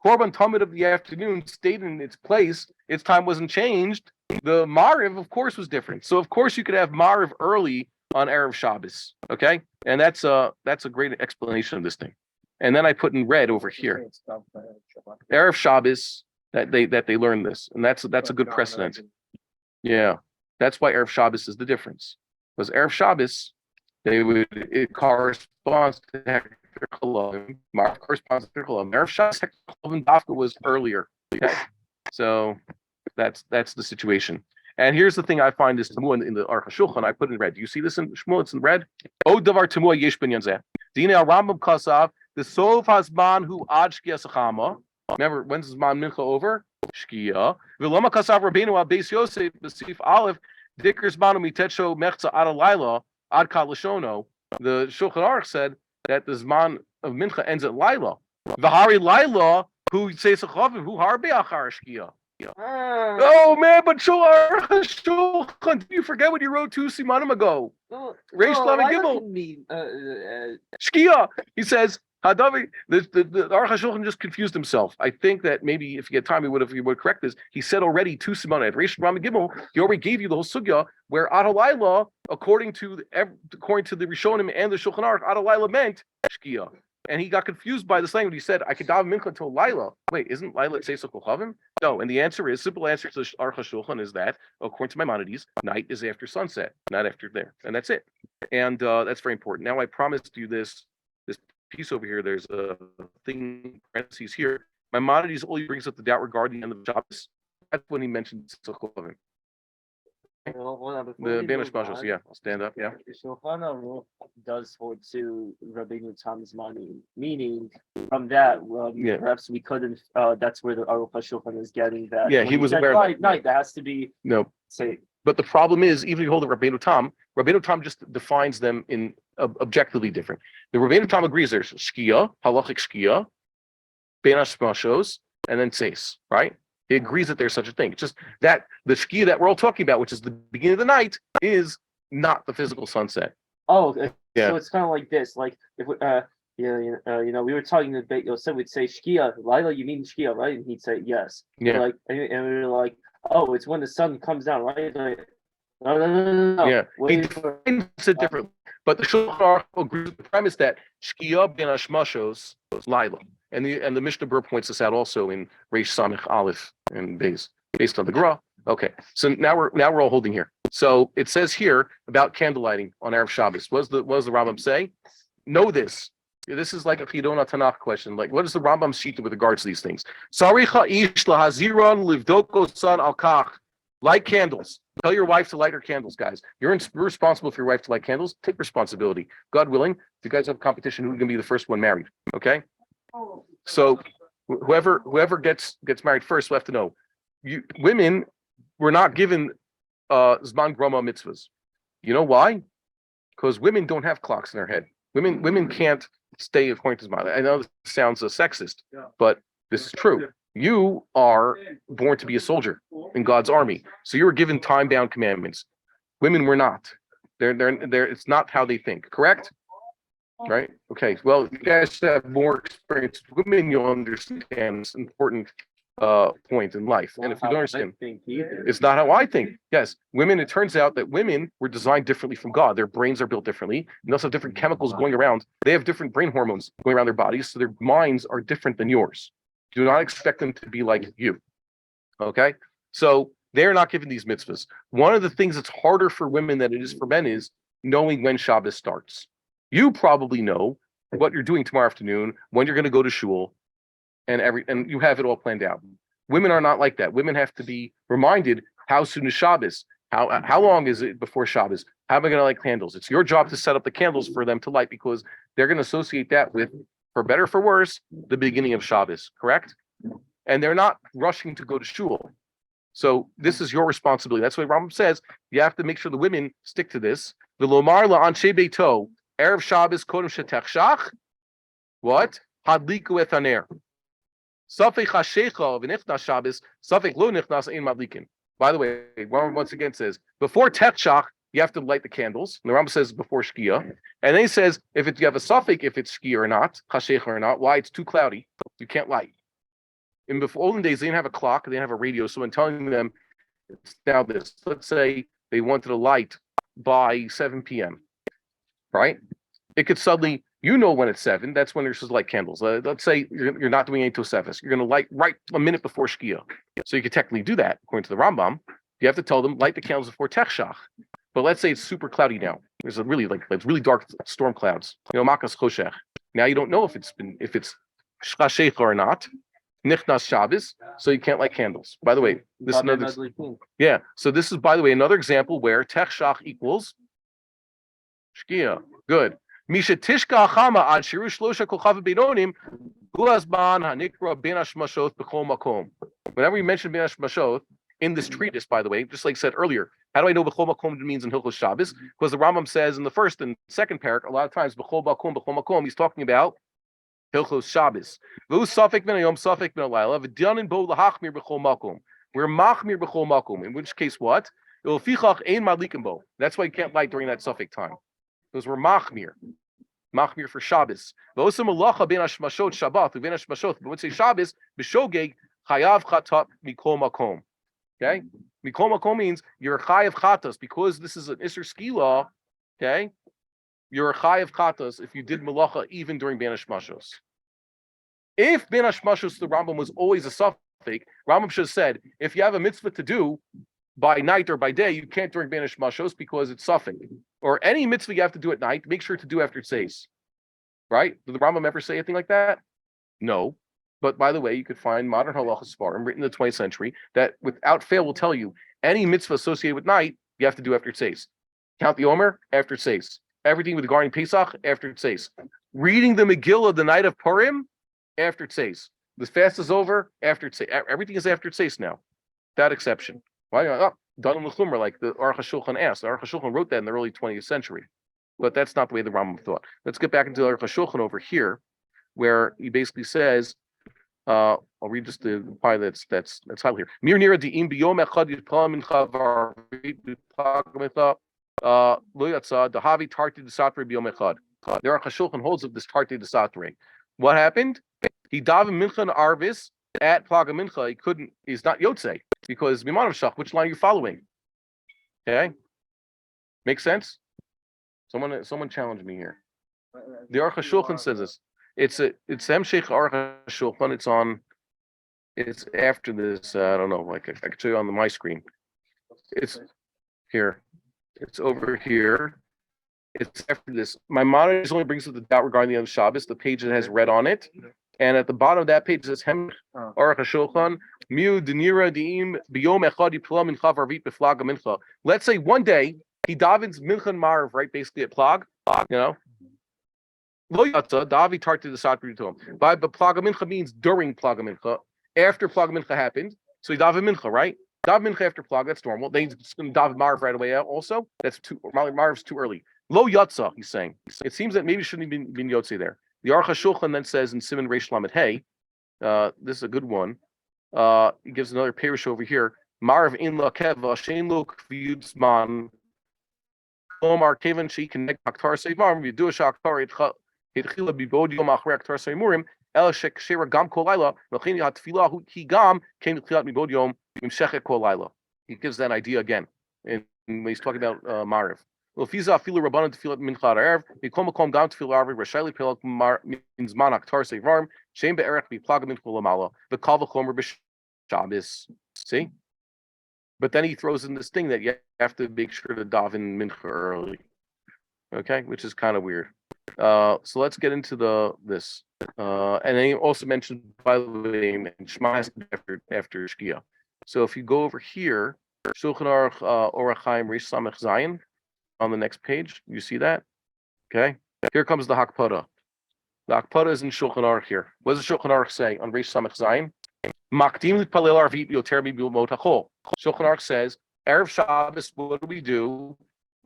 [SPEAKER 1] Korban Tamid of the afternoon, stayed in its place, its time wasn't changed, the Mariv, of course, was different. So of course you could have Mariv early on Erev Shabbos, okay? And that's a great explanation of this thing. And then I put in red over here, Erev Shabbos, that they learned this, and that's a good precedent. Yeah, that's why Erev Shabbos is the difference. Because Erev Shabbos, it corresponds to Hector Chalavim. Marv corresponds to Hector Chalavim. Erev Shabbos, Hector Chalavim Dafka was earlier. Okay? So that's the situation. And here's the thing I find is Tamua in the Aruch HaShulchan. I put in red. Do you see this in Shmuel? It's in red. O davar Tamua yesh ben yanzeh. Dina al Rambam kasav the sof hasman hu ad shkia sachama. Remember, when's Zman Mincha over? Shkia. V'lama kasav Rabbeinu al Beis Yosef b'sif Aleph dikr zmanu mitetsho mechza ad alayla ad kat lashono. The Shulchan Aruch said that the Zman of Mincha ends at Laila. V'hari Laila hu says achavim hu harbe achar shkia. Oh man, but Shulchan, did you forget what you wrote 2 simanim ago? Reish Lamed Gimel. Shkia. He says Hadavi. The Aruch HaShulchan just confused himself. I think that maybe if you had time, he would correct this. He said already 2 simanim. Reish Lamed Gimel. He already gave you the whole sugya where Adalayla, according to the Rishonim and the Shulchan Aruch, Adalayla meant Shkia. And he got confused by this language. He said, I could daven mincha until Laila. Wait, isn't Laila Tzeisach Kochavim? No, and the answer is, simple answer to the Aruch HaShulchan is that, according to Maimonides, night is after sunset, not after there. And that's it. And that's very important. Now, I promised you this piece over here. There's a thing, parentheses here. Maimonides only brings up the doubt regarding the end of Shabbos. That's when he mentioned Tzeisach Kochavim. The Banish Mashos, yeah. I'll stand up, yeah.
[SPEAKER 3] Shulchan Aruch does hold to Rabbeinu Tam's money, meaning from that, perhaps we couldn't. That's where the Aruch HaShulchan is getting that.
[SPEAKER 1] Yeah, he was aware of that.
[SPEAKER 3] Night, that has to be
[SPEAKER 1] no.
[SPEAKER 3] Say,
[SPEAKER 1] but the problem is, even if you hold the Rabbeinu Tam just defines them in objectively different. The Rabbeinu Tam agrees there's Shkia, halachic Shkia, Banish Mashos, and then Tzeis, right? He agrees that there's such a thing. It's just that the shkia that we're all talking about, which is the beginning of the night, is not the physical sunset.
[SPEAKER 3] Oh,
[SPEAKER 1] yeah.
[SPEAKER 3] So it's kind of like this. Like if we we were talking to debate. Yosef would say shkia, Laila, you mean shkia, right? And he'd say yes.
[SPEAKER 1] Yeah.
[SPEAKER 3] And we were like, oh, it's when the sun comes down, right? Like, no.
[SPEAKER 1] Yeah. He defines it differently. But the Shulchan Aruch agrees with the premise that shkia ben hashmashos Laila. And the Mishnah Berurah points this out also in Reish Samech Aleph and Beis, based on the Gra. Okay, so now we're all holding here. So it says here about candlelighting on Erev Shabbos. What does the Rambam say? Know this. This is like a Chidona Tanakh question. Like, what does the Rambam sheet with regards to these things? Saricha ish lahaziron livdoko san al kach. Light candles. Tell your wife to light her candles, guys. You're responsible for your wife to light candles. Take responsibility. God willing, if you guys have a competition, who's going to be the first one married? Okay. So whoever gets married first will have to know. Women were not given Zman Groma mitzvahs. You know why? Because women don't have clocks in their head. Women can't stay according to Zman. I know this sounds sexist, but this is true. You are born to be a soldier in God's army. So you were given time-bound commandments. Women were not. They're it's not how they think, correct? Right? Okay. Well, you guys have more experience with women, you'll understand this important point in life. And if you don't understand, it's not how I think. Yes, women, it turns out that women were designed differently from God. Their brains are built differently. And also have different chemicals going around. They have different brain hormones going around their bodies. So their minds are different than yours. Do not expect them to be like you. Okay? So they're not given these mitzvahs. One of the things that's harder for women than it is for men is knowing when Shabbos starts. You probably know what you're doing tomorrow afternoon, when you're going to go to shul, and you have it all planned out. Women are not like that. Women have to be reminded how soon is Shabbos, how long is it before Shabbos, how am I going to light candles? It's your job to set up the candles for them to light because they're going to associate that with, for better or for worse, the beginning of Shabbos. Correct? and they're not rushing to go to shul. So this is your responsibility. That's what Rambam says. You have to make sure the women stick to this. V'lomar la'anshe beito erev Shabbos kodem shetachshach. What? Hadliku et haner. Safek hashecha v'nichnas Shabbos. Safek lo nichnas ein madlikin. By the way, Rambam once again says before techshach you have to light the candles. And the Rambam says before shkia, and then he says you have a safek if it's shkia or not, hashecha or not. Why? It's too cloudy. You can't light. In the olden days, they didn't have a clock, they didn't have a radio. So when telling them it's now this, let's say they wanted a light by 7 p.m., right? It could suddenly, when it's 7, that's when you're supposed to light candles. Let's say you're not doing 8 till 7. So you're going to light right a minute before Shkia. So you could technically do that, according to the Rambam. You have to tell them, light the candles before Techshach. But let's say it's super cloudy now. There's it's really dark storm clouds. Makas Choshech. Now you don't know if it's Shchashech or not. Nichnas Shabbos, so you can't light candles. By the way, this is another. Yeah, so this is, by the way, another example where Techshach equals Shkia. Good. Misha Tishka Chama ad Shiru Shlosha Kochav Beinonim Guazban Hanikra Ben Hashmashot B'Chol Makom. Whenever we mention Ben Hashmashot in this treatise, by the way, just like I said earlier, how do I know B'Chol Makom means in Hilchos Shabbos? Because the Rambam says in the first and second parak, a lot of times B'Chol Makom, he's talking about Hilchos Shabbos. V'hu safek ben hayom safek ben halayla v'danin bo lahachmir b'chol makom. We're machmir b'chol makom. In which case, what? Ilfichach ein madlikim bo. That's why you can't light during that safek time, because we're machmir for Shabbos. V'osam malacha ben hashmashot Shabbath u'ben hashmashot. But let's say Shabbos b'shogeg chayav chatat mikol makom. Okay, mikol makom means you're chayav chatas because this is an iser skila. Okay. You're a chayav chatas if you did malacha even during Ben Hashmashos. If Ben Hashmashos, the Rambam was always a suffix, Rambam should have said, if you have a mitzvah to do by night or by day, you can't during Ben Hashmashos because it's suffix. Or any mitzvah you have to do at night, make sure to do after it says. Right? Did the Rambam ever say anything like that? No. But by the way, you could find modern halacha svarim written in the 20th century that without fail will tell you any mitzvah associated with night, you have to do after it says. Count the Omer after it says. Everything with regarding Pesach after it says. Reading the Megillah the night of Purim after it says. The fast is over after it says. Everything is after it says now. That exception. Why? Done in the Chumrah, like the Aruch HaShulchan asked. The Aruch HaShulchan wrote that in the early 20th century. But that's not the way the Rambam thought. Let's get back into the Aruch HaShulchan over here, where he basically says, I'll read just the part that's highlighted here. Mir nira di'im biyom echad yitpal mincha v'arvit b'plag HaMincha the Havi Tarti de Satre Biyom Echad. There are Chashulchan holds of this Tarti de Satre. What happened? He daven Mincha and Arvis at Plag HaMincha. He's not Yotze because Mimanav Shach. Which line are you following? Okay, makes sense. Someone challenged me here. The Aruch HaShulchan says this. It's Hemshech Aruch HaShulchan. It's after this. I don't know. Like I can show you on my screen. It's here. It's over here. It's after this. My monitor only brings up the doubt regarding the other Shabbos, the page that has red on it. And at the bottom of that page it says Hem Aruch HaShulchan Miu Denira Diim Biyom Echad Yipla Mincha V'Arvit B'Plag HaMincha. Let's say one day he davens Mincha and Marv right basically at Plag, Lo Yatza Davi Tarti the Satri to him. But Plag HaMincha means during Plag HaMincha, after Plag HaMincha happened. So he daven Mincha, right? Daven Mincha after Plag, that's normal. Then he's going to daven Marv right away also. That's Marv's too early. Lo Yatza, he's saying. It seems that maybe shouldn't have been Yotze there. The Aruch HaShulchan then says in Siman Reish Lamed Hey, this is a good one. He gives another parish over here. Marv in la keva shein lo kviutzman. Omar kevan she connect aktar seivar. You do a shaktar itchila bibod yom achre aktar seimurim. El shekshera gam kol laila. Lachini hatfila hu ki gam came tchilat bibod yom imshechet kol laila. He gives that idea again when he's talking about Marv. Fiza afilu rabbanon tefilat mincha ha'erev. Mikom makom gam tefilat arvi rashayli pelak means man aktar seivarim. Shem be'erech b'plag mincha lamala. The kal v'chomer b'Shabbos. See, but then he throws in this thing that you have to make sure to daven mincha early. Okay, which is kind of weird. So let's get into this. And then he also mentioned, by the way, Shema after Shkia. So if you go over here, Shulchan Aruch Orach Chaim Reish Samech Zayin. On the next page, you see that? Okay. Here comes the Hakpada. The Hakpada is in Shulchan Aruch here. What does the Shulchan Aruch say on Reish Samech Zayin? Makdim l'palel arvit yoter mi'bimot hachol. Shulchan Aruch says, Erev Shabbos, what do?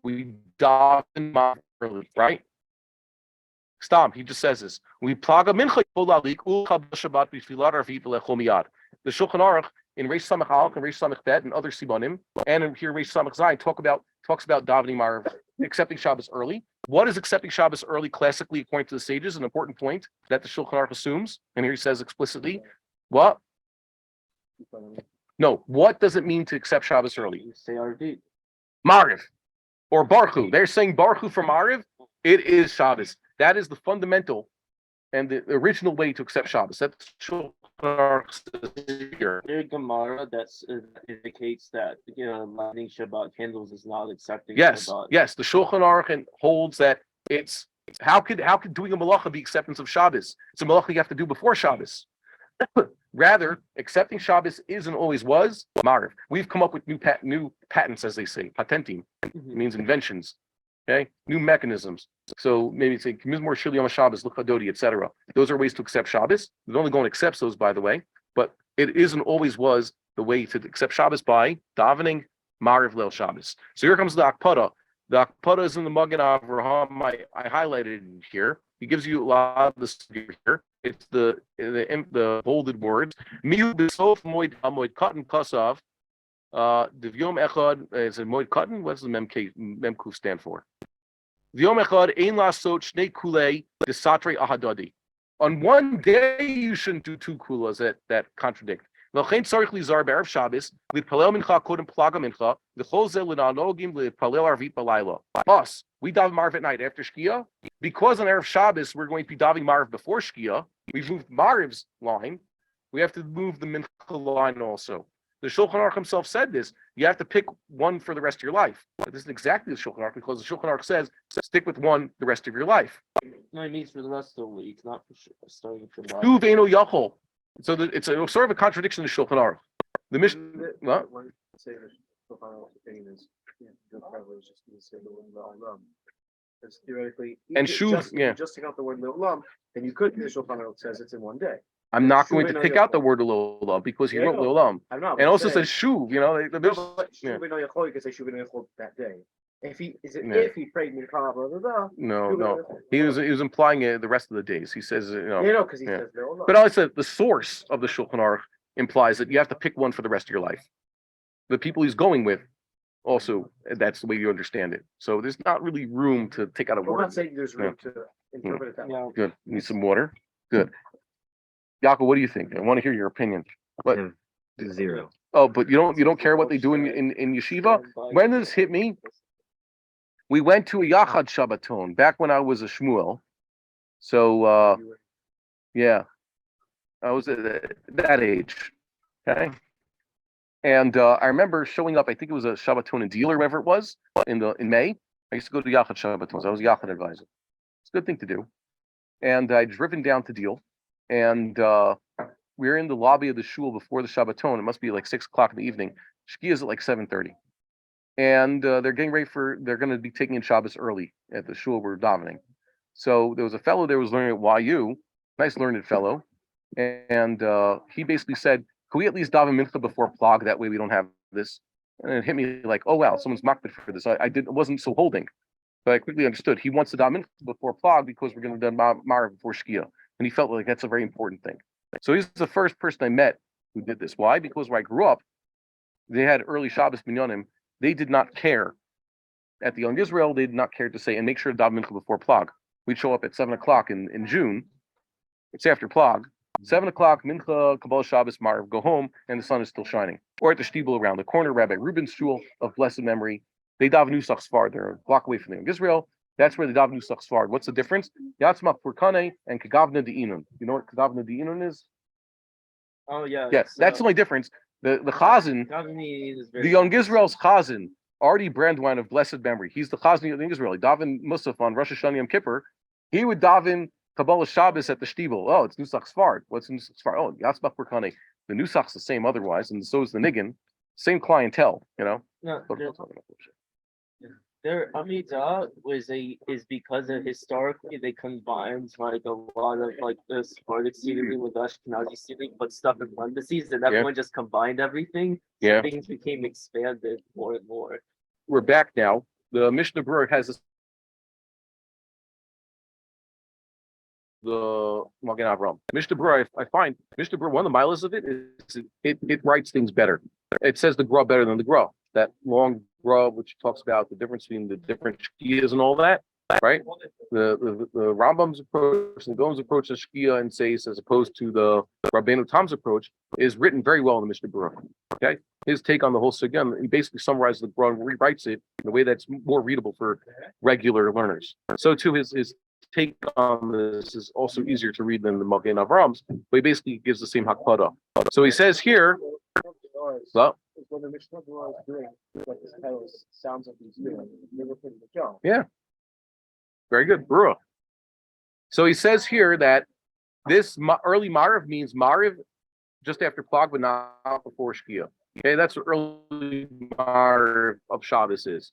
[SPEAKER 1] We daven early, right? Stop. He just says this. We Plag HaMincha Polalik Ulcha Shabbat B'Filat Arvit V'Lechol Miyad. The Shulchan Aruch in Reish Samach Aleph and Reish Samach Bet and other Sibanim, and in here Reish Samach Zayin talks about davening Marav, accepting Shabbos early. What is accepting Shabbos early classically according to the sages? An important point that the Shulchan Aruch assumes, and here he says explicitly, what? No, what does it mean to accept Shabbos early?
[SPEAKER 3] You say Arvit.
[SPEAKER 1] Mariv or Barchu. They're saying Barchu for Mariv. It is Shabbos. That is the fundamental and the original way to accept Shabbos. That's Shulchan Aruch here.
[SPEAKER 3] There Gemara that indicates that lighting Shabbat candles is not accepting
[SPEAKER 1] Yes,
[SPEAKER 3] Shabbat.
[SPEAKER 1] yes. The Shulchan Aruch holds that it's how could doing a malacha be acceptance of Shabbos? It's a malacha you have to do before Shabbos. Rather, accepting Shabbos is and always was Mariv. We've come up with new patents, as they say, patenting. It means inventions. Okay, new mechanisms. So maybe it's a Mizmor Shil Yom Shabbos, Luchadodi, etc. Those are ways to accept Shabbos. The only going accepts those, by the way. But it is and always was the way to accept Shabbos by davening Mariv Leil Shabbos. So here comes the Akpada. The Akpada is in the Magen Avraham. I highlighted it here. He gives you a lot of this here. It's the bolded words. Miu b'sof moed katan kasav. Divyom echad is a moed katan. What does the memku stand for? Divyom echad ein lasot shnei kulei desatre ahadadi. On one day you shouldn't do two kulas that contradict. V'chein tzarich lizar b'erev Shabbos l'palel mincha kodem Plag HaMincha v'chol ze l'nanogim l'palel arvit b'layla. Us, we daven Marv at night after Shkia. Because on Erev Shabbos we're going to be davening Marv before Shkia. We've moved Marv's line. We have to move the Mincha line also. The Shulchan Aruch himself said this. You have to pick one for the rest of your life. But this is exactly the Shulchan Aruch because the Shulchan Aruch says stick with one the rest of your life.
[SPEAKER 3] No, it means for the rest of the week, not for starting from
[SPEAKER 1] Shuv eino yachol. So it's sort of a contradiction to Shulchan Aruch. The mission. What?
[SPEAKER 4] Say the Shulchan Aruch's opinion is your privilege just to say the word Le'olam. Because theoretically,
[SPEAKER 1] And Shuv,
[SPEAKER 4] just take out the word Le'olam, and you could. The Shulchan Aruch says it's in one day.
[SPEAKER 1] I'm not going to
[SPEAKER 4] Shuv
[SPEAKER 1] pick
[SPEAKER 4] eino
[SPEAKER 1] out the
[SPEAKER 4] yachol.
[SPEAKER 1] word Le'olam because he
[SPEAKER 4] Yeah, I
[SPEAKER 1] wrote
[SPEAKER 4] know.
[SPEAKER 1] Le'olam.
[SPEAKER 4] I'm not.
[SPEAKER 1] And also says Shuv. You know,
[SPEAKER 4] Shuv eino yachol. You could say Shuv eino yachol that day. If he prayed Mincha, blah blah blah.
[SPEAKER 1] No. He was implying the rest of the days. He says,
[SPEAKER 4] Because he says Le'olam.
[SPEAKER 1] But I said the source of the Shulchan Aruch implies that you have to pick one for the rest of your life. The people he's going with, also, that's the way you understand it. So there's not really room to take out a
[SPEAKER 4] I'm
[SPEAKER 1] word.
[SPEAKER 4] not saying there's room to interpret it that way.
[SPEAKER 3] Yeah.
[SPEAKER 1] Good. Need some water. Good. Yaakov, what do you think? I want to hear your opinion. But
[SPEAKER 2] Zero.
[SPEAKER 1] oh, but you don't care what they do in yeshiva. When this hit me, we went to a Yachad Shabbaton back when I was a Shmuel. So yeah, I was at that age. Okay. And I remember showing up. I think it was a Shabbaton in Deal or whatever it was in May. I used to go to Yachad Shabbatons. I was a Yachad advisor. It's a good thing to do. And I'd driven down to Deal, and we were in the lobby of the shul before the Shabbaton. It must be like 6 o'clock in the evening. Shkia is at like 7:30, and they're getting ready they're going to be taking in Shabbos early at the shul we're davening. So there was a fellow there was learning at YU, nice learned fellow, and he basically said, "Can we at least daven mincha before Plag? That way we don't have this." And it hit me like, "Oh wow, someone's makbid for this." I wasn't so holding, but I quickly understood he wants to daven mincha before Plag because we're going to do Marav before Shkia, and he felt like that's a very important thing. So he's the first person I met who did this. Why? Because where I grew up, they had early Shabbos minyanim. They did not care. At the Young Israel, they did not care to say and make sure to daven mincha before Plag. We'd show up at 7 o'clock in June. It's after Plag. 7 o'clock, Mincha, Kabbalah Shabbos, Marav, go home, and the sun is still shining. Or at the Shtibel around the corner, Rabbi Reuben's shul of blessed memory. They daven Nusach Sfard. They're a block away from the Young Israel. That's where they daven Nusach Sfard. What's the difference? Yatzmach Purkane and Kagavna De'inun. You know what Kagavna De'inun is?
[SPEAKER 3] Oh yeah.
[SPEAKER 1] Yes, that's the only difference. The Chazan, the Young Israel's Chazan, Artie Brandwine of blessed memory. He's the Chazan of the Young Israel. He daven Musaf on Rosh Hashanah Yom Kippur. He would daven Kabbalah Shabbos at the Shtibel. Oh, it's Nusach Sfard. What's Nusach Sfard? Oh, Yatzbach Purkane. The Nusach's the same otherwise, and so is the Niggin. Same clientele, you know.
[SPEAKER 3] No, Their Amida is because of historically they combined like a lot of like the Sephardic seating with Ashkenazi seating, but stuff in parentheses, and everyone just combined everything. So
[SPEAKER 1] Yeah.
[SPEAKER 3] things became expanded more and more.
[SPEAKER 1] We're back now. The Mishnah Berurah has this. The Magen Avraham. Mishnah Berurah, I find Mishnah Berurah, one of the milas of it is it writes things better. It says the Gra better than the Gra. That long Gra, which talks about the difference between the different Shkiyas and all that, right? The Rambam's approach and the Gomes approach to Shkiya and Seis, as opposed to the Rabbeinu Tam's approach, is written very well in the Mishnah Berurah. Okay, his take on the whole sugya, he basically summarizes the Gra and rewrites it in a way that's more readable for regular learners. So too, his take on this is also easier to read than the Magen Avraham's, but he basically gives the same hakpada. So he says here, well,
[SPEAKER 4] when the Mishnah Berurah is doing what this title sounds like he's doing, they were putting the job.
[SPEAKER 1] yeah, very good, Berurah. So he says here that this early Mariv means Mariv just after Plag, but not before Shkia. Okay, that's what early Mariv of Shabbos is.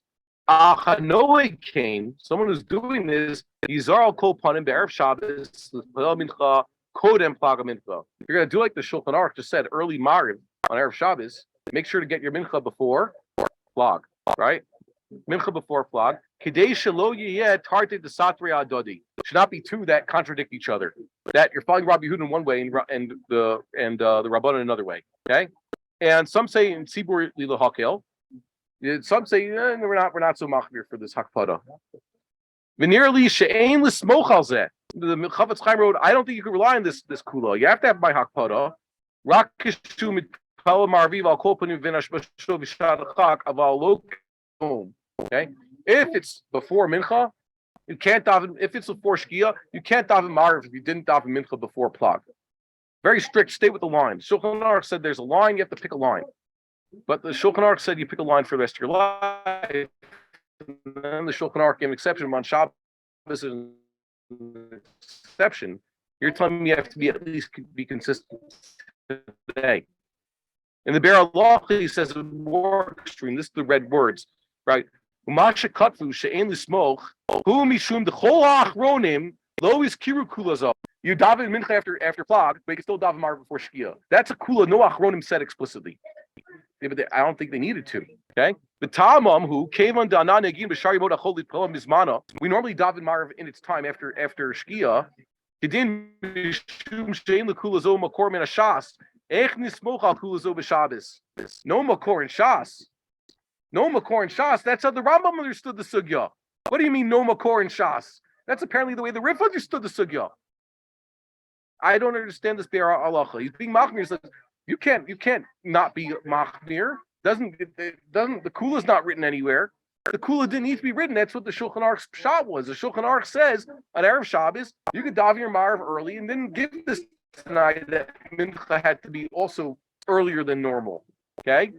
[SPEAKER 1] Achanoe came, someone who's doing this, Yizar al Kol Panim Be'erev Shabbos, Mincha, Kodem Plag HaMincha. You're going to do like the Shulchan Aruch just said, early Mariv on Erev Shabbos. Make sure to get your Mincha before Plag, right? Mincha before Plag. Kidei shelo yiyeh tartei desatri adodi. Should not be two that contradict each other. That you're following Rabbi Yehuda in one way and the Rabban in another way. Okay, and some say in Tzibur Lila Hakel. Some say we're not so machmir for this hakpada. Venerally she'ain l'smoch al zeh. The Chavetz Chaim wrote, I don't think you can rely on this kula. You have to have my hakpada. Rak kishu mitpala marviv al kol panim v'nashbasho v'shad chak aval lo home. Okay, if it's before mincha, you can't daven. If it's before shkia, you can't daven mariv if you didn't daven mincha before plag. Very strict. Stay with the line. Shulchan Aruch said there's a line. You have to pick a line. But the Shulchan Aruch said you pick a line for the rest of your life. And then the Shulchan Aruch gave an exception on Shabbos is an exception. You're telling me you have to be at least be consistent today. In the Bar Halacha, he says more extreme. This is the red words, right? Umasha katvu she'en l'smoch hu mishum d'chol ha'achronim lo izkiru kula. You daven mincha after plag, but you can still daven mar before shkia. That's a kula no achronim said explicitly. Yeah, but I don't think they needed to. Okay, the Tamam who came on Danan again b'shari mod achol litpolam bismana. We normally daven mar in its time after shkia. Kedin mishum she'en l'kula zo makor min hashas. Ech nismoch al kula zo b'Shabbos. No makor in shas. No makor in shas. That's how the Rambam understood the sugya. What do you mean no makor in shas? That's apparently the way the Rif understood the sugya. I don't understand this Bar Halacha. He's being machmir. He says you can't not be machmir. The kula is not written anywhere. The kula didn't need to be written. That's what the Shulchan Aruch's pshat was. The Shulchan Aruch says on Erev Shabbos you could daven your mariv early and then give this tonight that mincha had to be also earlier than normal. Okay,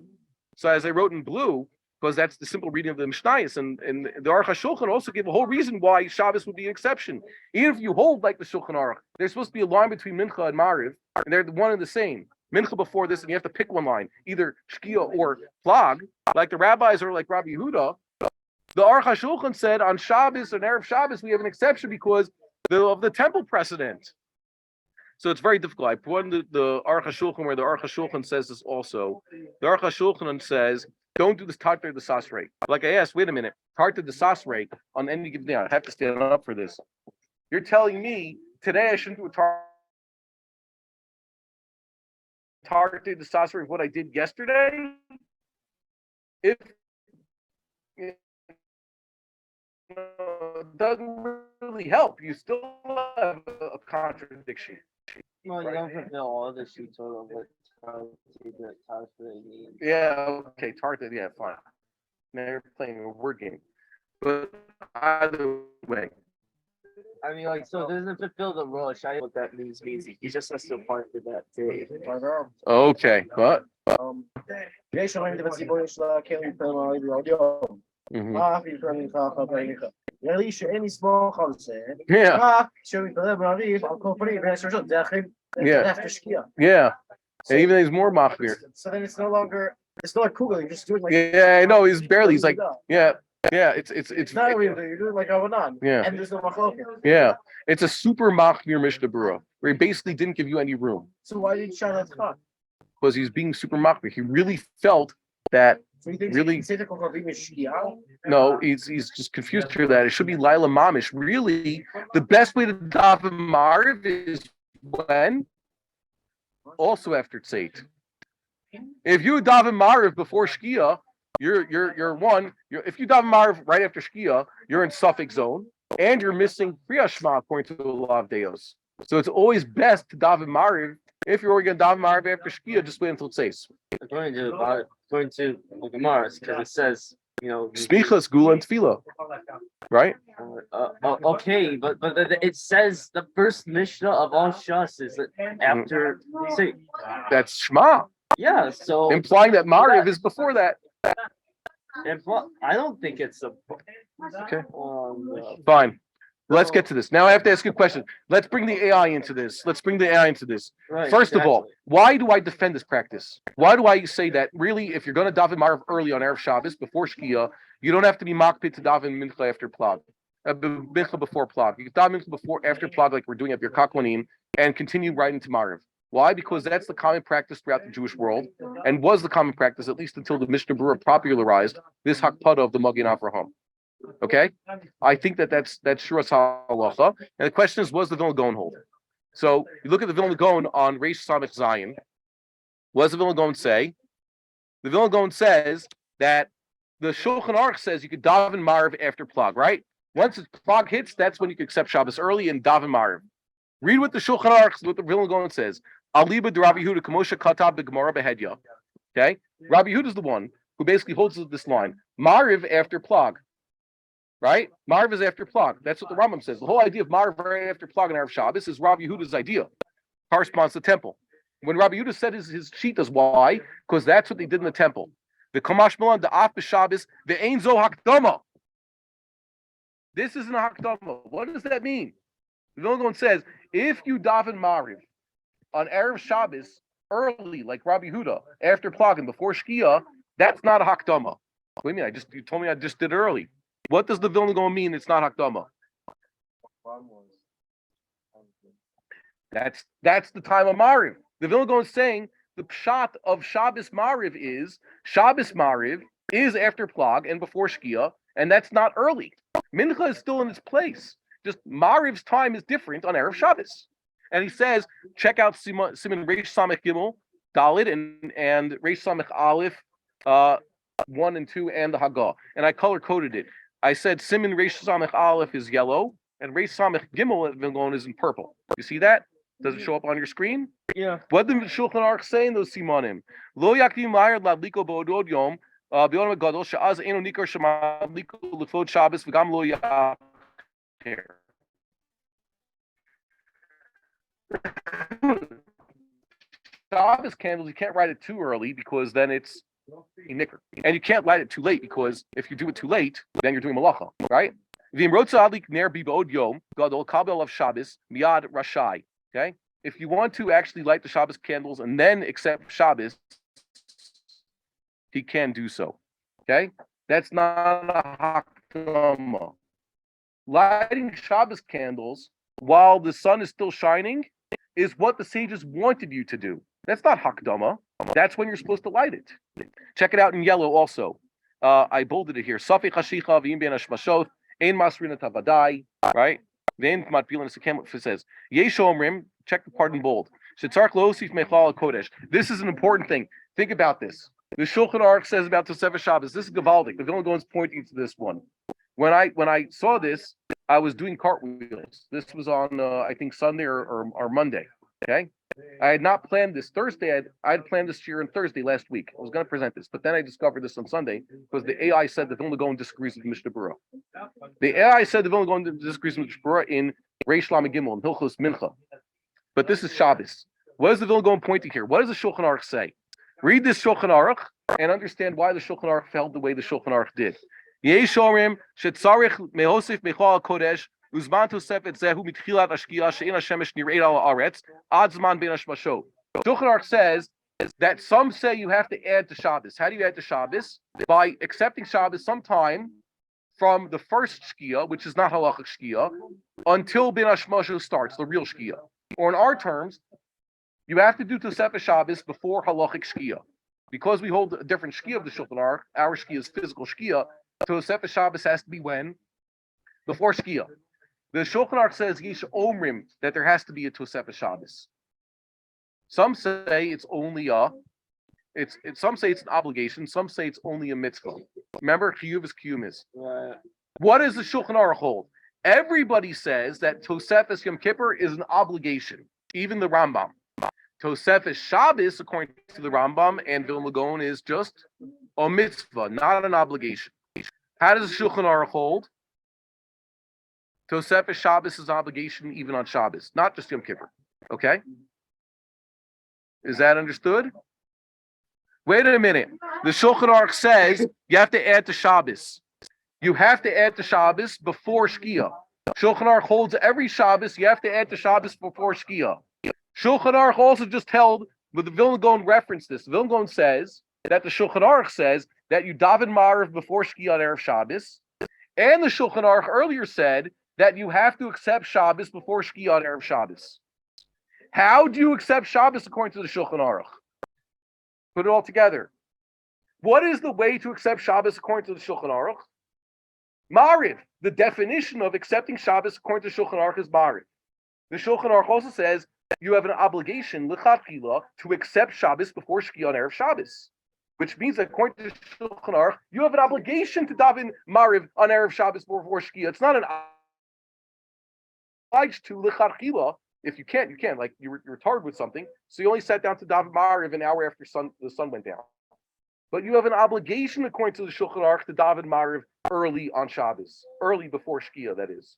[SPEAKER 1] so as I wrote in blue, because that's the simple reading of the Mishnayos, and the Aruch HaShulchan also gave a whole reason why Shabbos would be an exception. Even if you hold like the Shulchan Aruch, there's supposed to be a line between Mincha and Mariv, and they're one and the same. Mincha before this, and you have to pick one line, either Shkia or Plag, like the rabbis or like Rabbi Yehuda. The Aruch HaShulchan said on Shabbos and Erev Shabbos we have an exception because of the temple precedent. So it's very difficult. I put in the Aruch HaShulchan where the Aruch HaShulchan says this also. The Aruch HaShulchan says, don't do this tartar the sasrei. Like I asked, wait a minute, tartar the sasrei on any given day. I have to stand up for this. You're telling me today I shouldn't do a tartar the sasrei of what I did yesterday? If it doesn't really help, you still have a contradiction.
[SPEAKER 3] Well, you don't fulfill all the sheets of what
[SPEAKER 1] yeah, okay, tartar, yeah, fine. Now you're playing a word game. But either way.
[SPEAKER 3] I mean, like, so it doesn't fulfill the rule. What that means he just has to apply for that day.
[SPEAKER 1] Okay, but yeah. And even there's more machmir.
[SPEAKER 4] So then it's no longer kugel. You're just doing like
[SPEAKER 1] I know. He's like, yeah. Yeah, it's
[SPEAKER 4] It's not everything. You're doing like Avanan.
[SPEAKER 1] Yeah.
[SPEAKER 4] And there's no machloket.
[SPEAKER 1] Yeah, it's a super machmir Mishnah Berurah, where he basically didn't give you any room
[SPEAKER 4] So why did Shana cut?
[SPEAKER 1] because he's being super machmir. He really felt that.
[SPEAKER 4] So you think
[SPEAKER 1] Really?
[SPEAKER 4] Shkia?
[SPEAKER 1] No, he's just confused here that it should be Laila Mamish. Really, the best way to daven Marv is when? Also after Tzeit. If you daven Marv before Shkia, you're one. If you daven Marv right after Shkia, you're in suffix zone, and you're missing Kriya Shema according to a lot of Deos. So it's always best to daven Marv. If you're going to daven Marv after Shkia, just wait until Tzeit.
[SPEAKER 3] According to the Gemara, because it says,
[SPEAKER 1] Smichas, Gula, and Tefillah. Right?
[SPEAKER 3] okay, but it says the first Mishnah of all Shas is that after say,
[SPEAKER 1] That's Shema.
[SPEAKER 3] yeah, so
[SPEAKER 1] Implying that Mariv is before that.
[SPEAKER 3] I don't think it's a
[SPEAKER 1] Okay. Fine. Let's get to this. Now I have to ask you a question. Let's bring the AI into this.
[SPEAKER 3] right,
[SPEAKER 1] First of all,
[SPEAKER 3] exactly.
[SPEAKER 1] why do I defend this practice? Why do I say that really, if you're going to daven Mariv early on Erev Shabbos, before Shkia, you don't have to be makpid to daven Mincha after Plag. Mincha before Plag. You can daven Mincha after Plag, like we're doing at Birkat Kohanim, and continue right into Mariv. Why? Because that's the common practice throughout the Jewish world, and was the common practice, at least until the Mishnah Berurah popularized this Hakpada of the Magen Avraham. Okay? that's Shuras Halacha. And the question is, was the Vilna Gaon hold? So you look at the Vilna Gaon on Reish Samech Zion. What does the Vilna Gaon say? The Vilna Gaon says that the Shulchan Aruch says you could daven Marv after Plag, right? Once Plag hits, that's when you can accept Shabbos early and daven Marv. Read what the Shulchan Aruch, what the Vilna Gaon says. Aliba de Rabbi Yehuda Kamosha Katab the Gemara Behedya. Okay? Rabbi Yehuda is the one who basically holds this line. Marv after Plag. Right? Marv is after Plag. That's what the Rambam says. The whole idea of Marv right after Plag and Erev Shabbos is Rabbi Yehuda's idea. Corresponds to the temple. When Rabbi Yehuda said his shitas, why? Because that's what they did in the temple. The Kamash Milan, the Af B'Shabbos, the Ein Zo Hakdama. This isn't a Hakdama. What does that mean? The Vilna Gaon says, if you daven Mariv on Erev Shabbos early, like Rabbi Yehuda, after Plag and before Shkia, that's not a Hakdama. What do you mean? You told me I just did it early. What does the Vilna Gaon mean? It's not Hakdama. That's the time of Mariv. The Vilna Gaon is saying the pshat of Shabbos Mariv is after Plag and before Shkia, and that's not early. Mincha is still in its place. Just Mariv's time is different on Erev Shabbos. And he says, check out Simon Reish Samech Gimel, Dalid, and Reish Samech Aleph 1 and 2, and the Haggah. And I color-coded it. I said Simon Reish Samech Aleph is yellow, and Reish Samech Gimel at Vilna is in purple. You see that? Does it show up on your screen?
[SPEAKER 3] Yeah.
[SPEAKER 1] What did the Shulchan Aruch say in those simanim? Lo yakdim ma'ir ladliko bo'odod yom b'yom gadol she'az eno nikar shemadliko lefod Shabbos v'gam lo yakir. Shabbos candles, you can't light it too early because then it's a nicker. And you can't light it too late because if you do it too late, then you're doing malacha, right? V'im rotza adlik ner b'od yom gadol kabel of Shabbos miyad rashai. Okay? If you want to actually light the Shabbos candles and then accept Shabbos, he can do so. Okay? That's not a hakdama. Lighting Shabbos candles while the sun is still shining is what the sages wanted you to do. That's not hakdama. That's when you're supposed to light it. Check it out in yellow also. I bolded it here. Safei chashicha v'im ben hashmashot ein masrina tavadai. Right? Then it says, Yesho Omrim, check the part in bold. This is an important thing. Think about this. The Shulchan Aruch says about Tosefes Shabbos. This is Gavaldik. The Vilna Gaon is pointing to this one. When I saw this, I was doing cartwheels. This was on I think Sunday or Monday. Okay, I had not planned this Thursday. I had planned this year on Thursday last week. I was going to present this, but then I discovered this on Sunday because the AI said the Vilna Gaon disagrees with Mishnah Berurah. The AI said the Vilna Gaon disagrees with Mishnah Berurah in Reish Lamed Gimel and Hilchos Mincha, but this is Shabbos. What is the Vilna Gaon pointing here? What does the Shulchan Aruch say? Read this Shulchan Aruch and understand why the Shulchan Aruch felt the way the Shulchan Aruch did. Yesh Omrim shetzarich mehosif mechal kodesh. Uzman Tosefet Zehu mitchilat ashkia she'en hashemesh nireit al haaretz ad zman ben hashmashot. Shulchan Aruch says that some say you have to add to Shabbos. How do you add to Shabbos? By accepting Shabbos sometime from the first shkia, which is not halachic shkia, until bin hashmashu starts, the real shkia. Or in our terms, you have to do Tosefes Shabbos before halachic shkia. Because we hold a different shkia of the Shulchan Aruch, our shkia is physical shkia, Tosefes Shabbos has to be when? Before shkia. The Shulchan Aruch says Yish Omrim that there has to be a Tosefes Shabbos. Some say it's only some say it's an obligation, some say it's only a mitzvah. Remember, chiyuv is kiyumis. What does the Shulchan Aruch hold? Everybody says that Tosefes Yom Kippur is an obligation, even the Rambam. Tosefes Shabbos, according to the Rambam and Vilna Gaon, is just a mitzvah, not an obligation. How does the Shulchan Aruch hold? Tosefes Shabbos is obligation even on Shabbos, not just Yom Kippur. Okay? Is that understood? Wait a minute. The Shulchan Aruch says you have to add to Shabbos. You have to add to Shabbos before Shkia. Shulchan Aruch holds every Shabbos you have to add to Shabbos before Shkia. Shulchan Aruch also just held, but the Vilna Gaon referenced this. The Vilna Gaon says that the Shulchan Aruch says that you daven Ma'ariv before Shkia on Erev Shabbos, and the Shulchan Aruch earlier said that you have to accept Shabbos before Shkia on Erev Shabbos. How do you accept Shabbos according to the Shulchan Aruch? Put it all together. What is the way to accept Shabbos according to the Shulchan Aruch? Ma'ariv. The definition of accepting Shabbos according to Shulchan Aruch is Ma'ariv. The Shulchan Aruch also says you have an obligation, l'chatchila, to accept Shabbos before Shkia on Erev Shabbos. Which means that according to Shulchan Aruch, you have an obligation to daven Ma'ariv on Erev Shabbos before Shkia. It's not an obliged to l'chatchila. If you can't, you can. Like you're retarded with something, so you only sat down to daven Ma'ariv an hour after the sun went down. But you have an obligation, according to the Shulchan Aruch, to daven Ma'ariv early on Shabbos, early before Shkia, that is.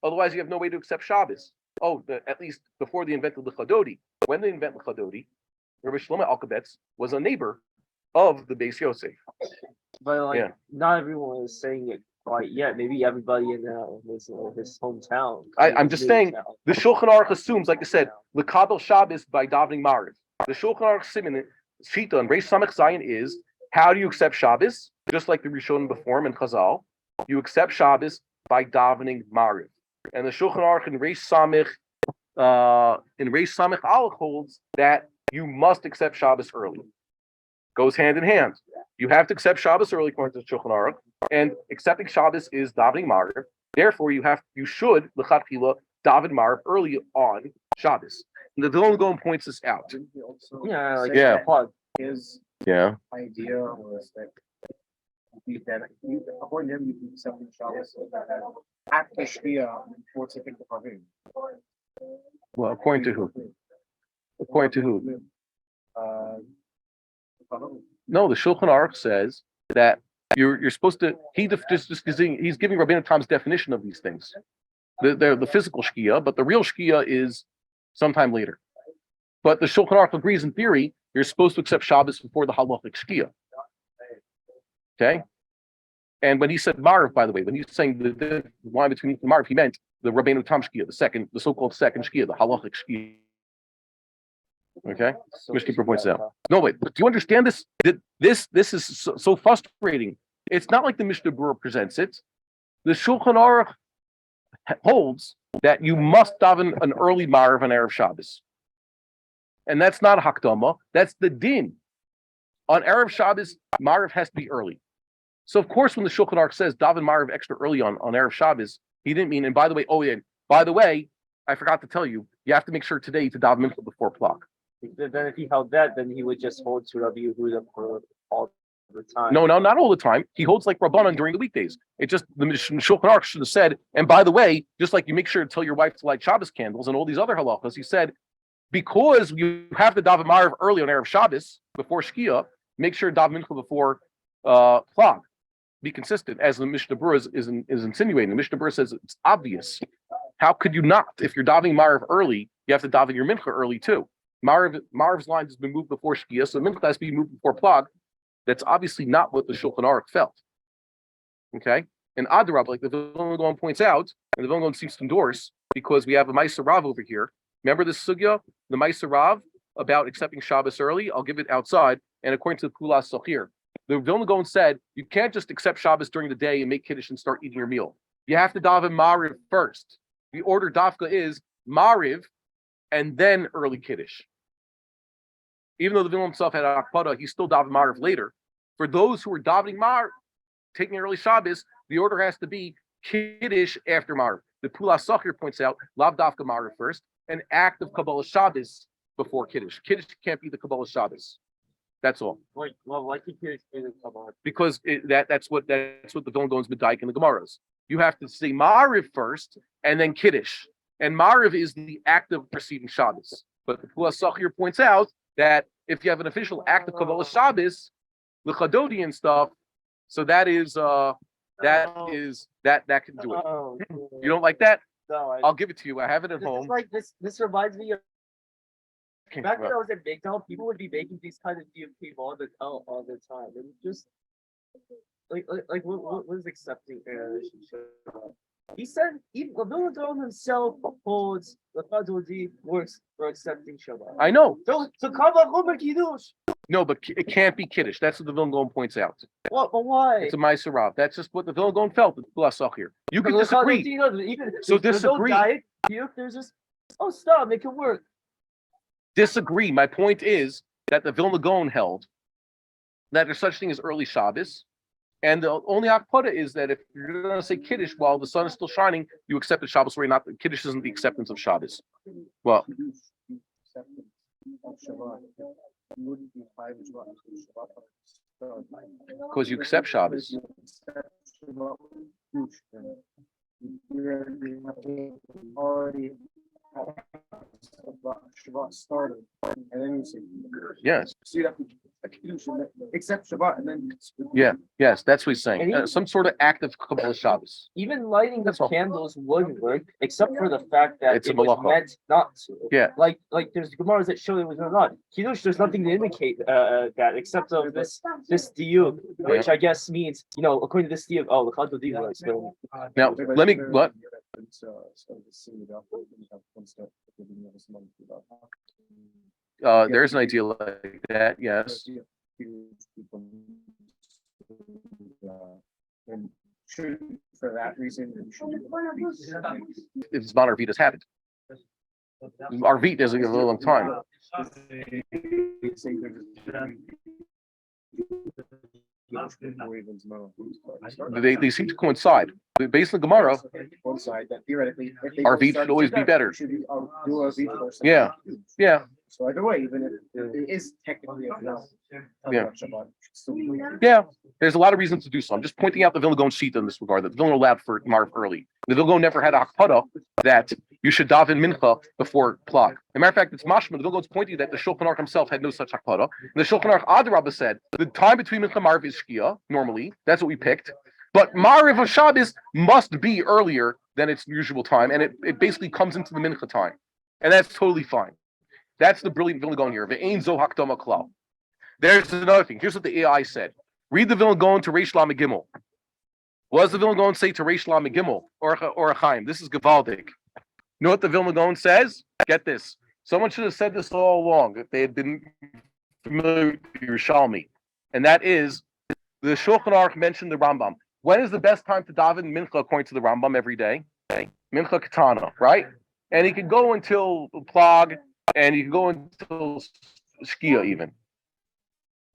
[SPEAKER 1] Otherwise, you have no way to accept Shabbos. At least before they invented L'chadodi. When they invented L'chadodi, Rabbi Shlomo Alkabetz was a neighbor of the Beis Yosef.
[SPEAKER 3] But not everyone is saying it quite yet. Maybe everybody in his hometown.
[SPEAKER 1] I'm just saying, the Shulchan Aruch assumes, like I said, L'kabel Shabbos by davening Ma'ariv. The Shulchan Aruch Siman, Shita, and Reish Samech Zayin is, how do you accept Shabbos? Just like the Rishonim before him and Chazal, you accept Shabbos by davening Ma'ariv. And the Shulchan Aruch in Reish Samech Aleph holds that you must accept Shabbos early. Goes hand in hand. You have to accept Shabbos early according to the Shulchan Aruch, and accepting Shabbos is davening Ma'ariv. Therefore, you should l'chatchila daven Ma'ariv early on Shabbos. And the Vilna Gaon points this out.
[SPEAKER 4] His
[SPEAKER 1] Yeah.
[SPEAKER 4] idea was that according to him, you can accept Shabbos after Shkia before taking the Pavim.
[SPEAKER 1] Well, according to who? According to who? No, the Shulchan Aruch says that you're supposed to. He's giving Rabbeinu Tam's definition of these things. They're the physical shkia, but the real shkia is sometime later. But the Shulchan Aruch agrees in theory you're supposed to accept Shabbos before the halachic shkia. Okay, and when he said Ma'ariv, by the way, when he's saying the line between Ma'ariv, he meant the Rabbeinu Tam shkia, the so-called second shkia, the halachic shkia. Okay, Mishkeeper points out. No, wait, but do you understand this? This is so frustrating. It's not like the Mishnah Berurah presents it. The Shulchan Aruch holds that you must daven an early Ma'ariv on Erev Shabbos, and that's not a hakdama. That's the din. On Erev Shabbos, Ma'ariv has to be early. So of course, when the Shulchan Aruch says daven Ma'ariv extra early on Erev Shabbos, he didn't mean. And by the way, I forgot to tell you, you have to make sure today to daven Mincha before Plag.
[SPEAKER 3] Then if he held that, then he would just hold to Rabbi Yehuda for all the time.
[SPEAKER 1] No, not all the time. He holds like Rabbanan during the weekdays. It just, the Shulchan Aruch should have said, and by the way, just like you make sure to tell your wife to light Shabbos candles and all these other halachas, he said, because you have to daven Ma'ariv early on Erev Shabbos before Shkia, make sure to daven Mincha before Plag. Be consistent, as the Mishnah Berurah is insinuating. The Mishnah Berurah says it's obvious. How could you not? If you're davening Ma'ariv early, you have to daven your Mincha early too. Ma'ariv's line has been moved before Shkia, so Mincha has to be moved before Plag. That's obviously not what the Shulchan Aruch felt. Okay? And Adarab, like the Vilna Gaon points out, and the Vilna Gaon seems to endorse, because we have a Ma'aser Rav over here. Remember this sugya, the Ma'aser Rav, about accepting Shabbos early? I'll give it outside. And according to the Pulas Sochir, The Vilna Gaon said you can't just accept Shabbos during the day and make Kiddush and start eating your meal. You have to daven Mariv first. The order Dafka is Mariv and then early Kiddush. Even though the Vilna himself had Akpada, he still davened Mariv later. For those who are davening Mariv, taking early Shabbos, the order has to be Kiddush after Mariv. The Plag HaMincha points out Lav Dafka Mariv first, an act of Kabbalah Shabbos before Kiddush. Kiddush can't be the Kabbalah Shabbos. That's all.
[SPEAKER 3] Why can't Kiddush be the Kabbalah?
[SPEAKER 1] Because that's what the Vilna Gaon's Medaik in the Gemaras. You have to say Mariv first and then Kiddush. And Mariv is the act of preceding Shabbos. But the Plag HaMincha points out that if you have an official act of Kabbalah Shabbos, the Chadodi and stuff, so that can do it.
[SPEAKER 3] Oh,
[SPEAKER 1] You don't like that?
[SPEAKER 3] no,
[SPEAKER 1] I'll give it to you. I have it at
[SPEAKER 3] this
[SPEAKER 1] home.
[SPEAKER 3] is like this reminds me of back when I was at Big Town, people would be making these kind of DMT all the time. And just like what is accepting a relationship? He said even the Vilna Gaon himself holds the Chadodi works for accepting Shabbat.
[SPEAKER 1] I know.
[SPEAKER 3] So Kabbalah Kiddush.
[SPEAKER 1] No, but it can't be Kiddush. That's what the Vilna Gaon points out.
[SPEAKER 3] What? But why?
[SPEAKER 1] It's a Ma'aser Rav. That's just what the Vilna Gaon felt. The Plag HaMincha. You can disagree.
[SPEAKER 3] Even
[SPEAKER 1] So
[SPEAKER 3] if there's
[SPEAKER 1] disagree.
[SPEAKER 3] No diet, there's just stop, make it work.
[SPEAKER 1] Disagree. My point is that the Vilna Gaon held that there's such thing as early Shabbos, and the only akpada is that if you're going to say Kiddush while the sun is still shining, you accept the Shabbos. Where not Kiddush isn't the acceptance of Shabbos. Well, because you accept Shabbos.
[SPEAKER 4] Shabbat started, and then you say,
[SPEAKER 1] Yes.
[SPEAKER 4] so you have to accept Shabbat, and then
[SPEAKER 1] Yes, that's what he's saying.
[SPEAKER 3] And
[SPEAKER 1] Some sort of act of Kabbalah Shabbos.
[SPEAKER 3] Even lighting the
[SPEAKER 1] That's all.
[SPEAKER 3] candles would work, except for the fact that
[SPEAKER 1] It's a
[SPEAKER 3] it was
[SPEAKER 1] malacha.
[SPEAKER 3] meant not to.
[SPEAKER 1] Yeah.
[SPEAKER 3] Like there's Gemaras that show it was not. Kiddush, there's nothing to indicate that except of this diuk, which I guess means, according to this diuk, the Chadod diuk is going.
[SPEAKER 1] Now, let me what? There's an idea like that. Yes.
[SPEAKER 4] And for that reason,
[SPEAKER 1] If it's not Arvita's happened. Arvit doesn't give a long time. They seem to coincide. Based on Gemara,
[SPEAKER 4] Coincide that theoretically, if they
[SPEAKER 1] Arvit
[SPEAKER 4] start
[SPEAKER 1] should always be better.
[SPEAKER 4] should be, do Arvit first.
[SPEAKER 1] Yeah. Yeah.
[SPEAKER 4] So either way, even if it is technically a no,
[SPEAKER 1] Yeah.
[SPEAKER 4] Shabbat, should still be.
[SPEAKER 1] Yeah, there's a lot of reasons to do so. I'm just pointing out the Vilna Gaon sheet in this regard. That the Vilna allowed for Marv early. The Vilna Gaon never had akpada that you should daven Mincha before Plag. As a matter of fact, it's mashma. The Vilna Gaon's pointing that the Shulchan Aruch himself had no such akpada. And the Shulchan Aruch Adarabba said the time between Mincha and Marv is Shkia. Normally, that's what we picked. But Mariv of Shabbos must be earlier than its usual time, and it basically comes into the Mincha time, and that's totally fine. That's the brilliant Vilna Gaon here. Ve'ein zo hakdama klal. There's another thing. Here's what the AI said. Read the Vilna Gaon to Reish Lamed Gimel. What does the Vilna Gaon say to Reish Lamed Gimel or Chaim? This is Gavaldik. You know what the Vilna Gaon says? Get this. Someone should have said this all along if they had been familiar with Yerushalmi, and that is the Shulchan Aruch mentioned the Rambam. When is the best time to daven Mincha according to the Rambam every day? Mincha Katana, right? And he could go until Plag, and he could go until Shkia even.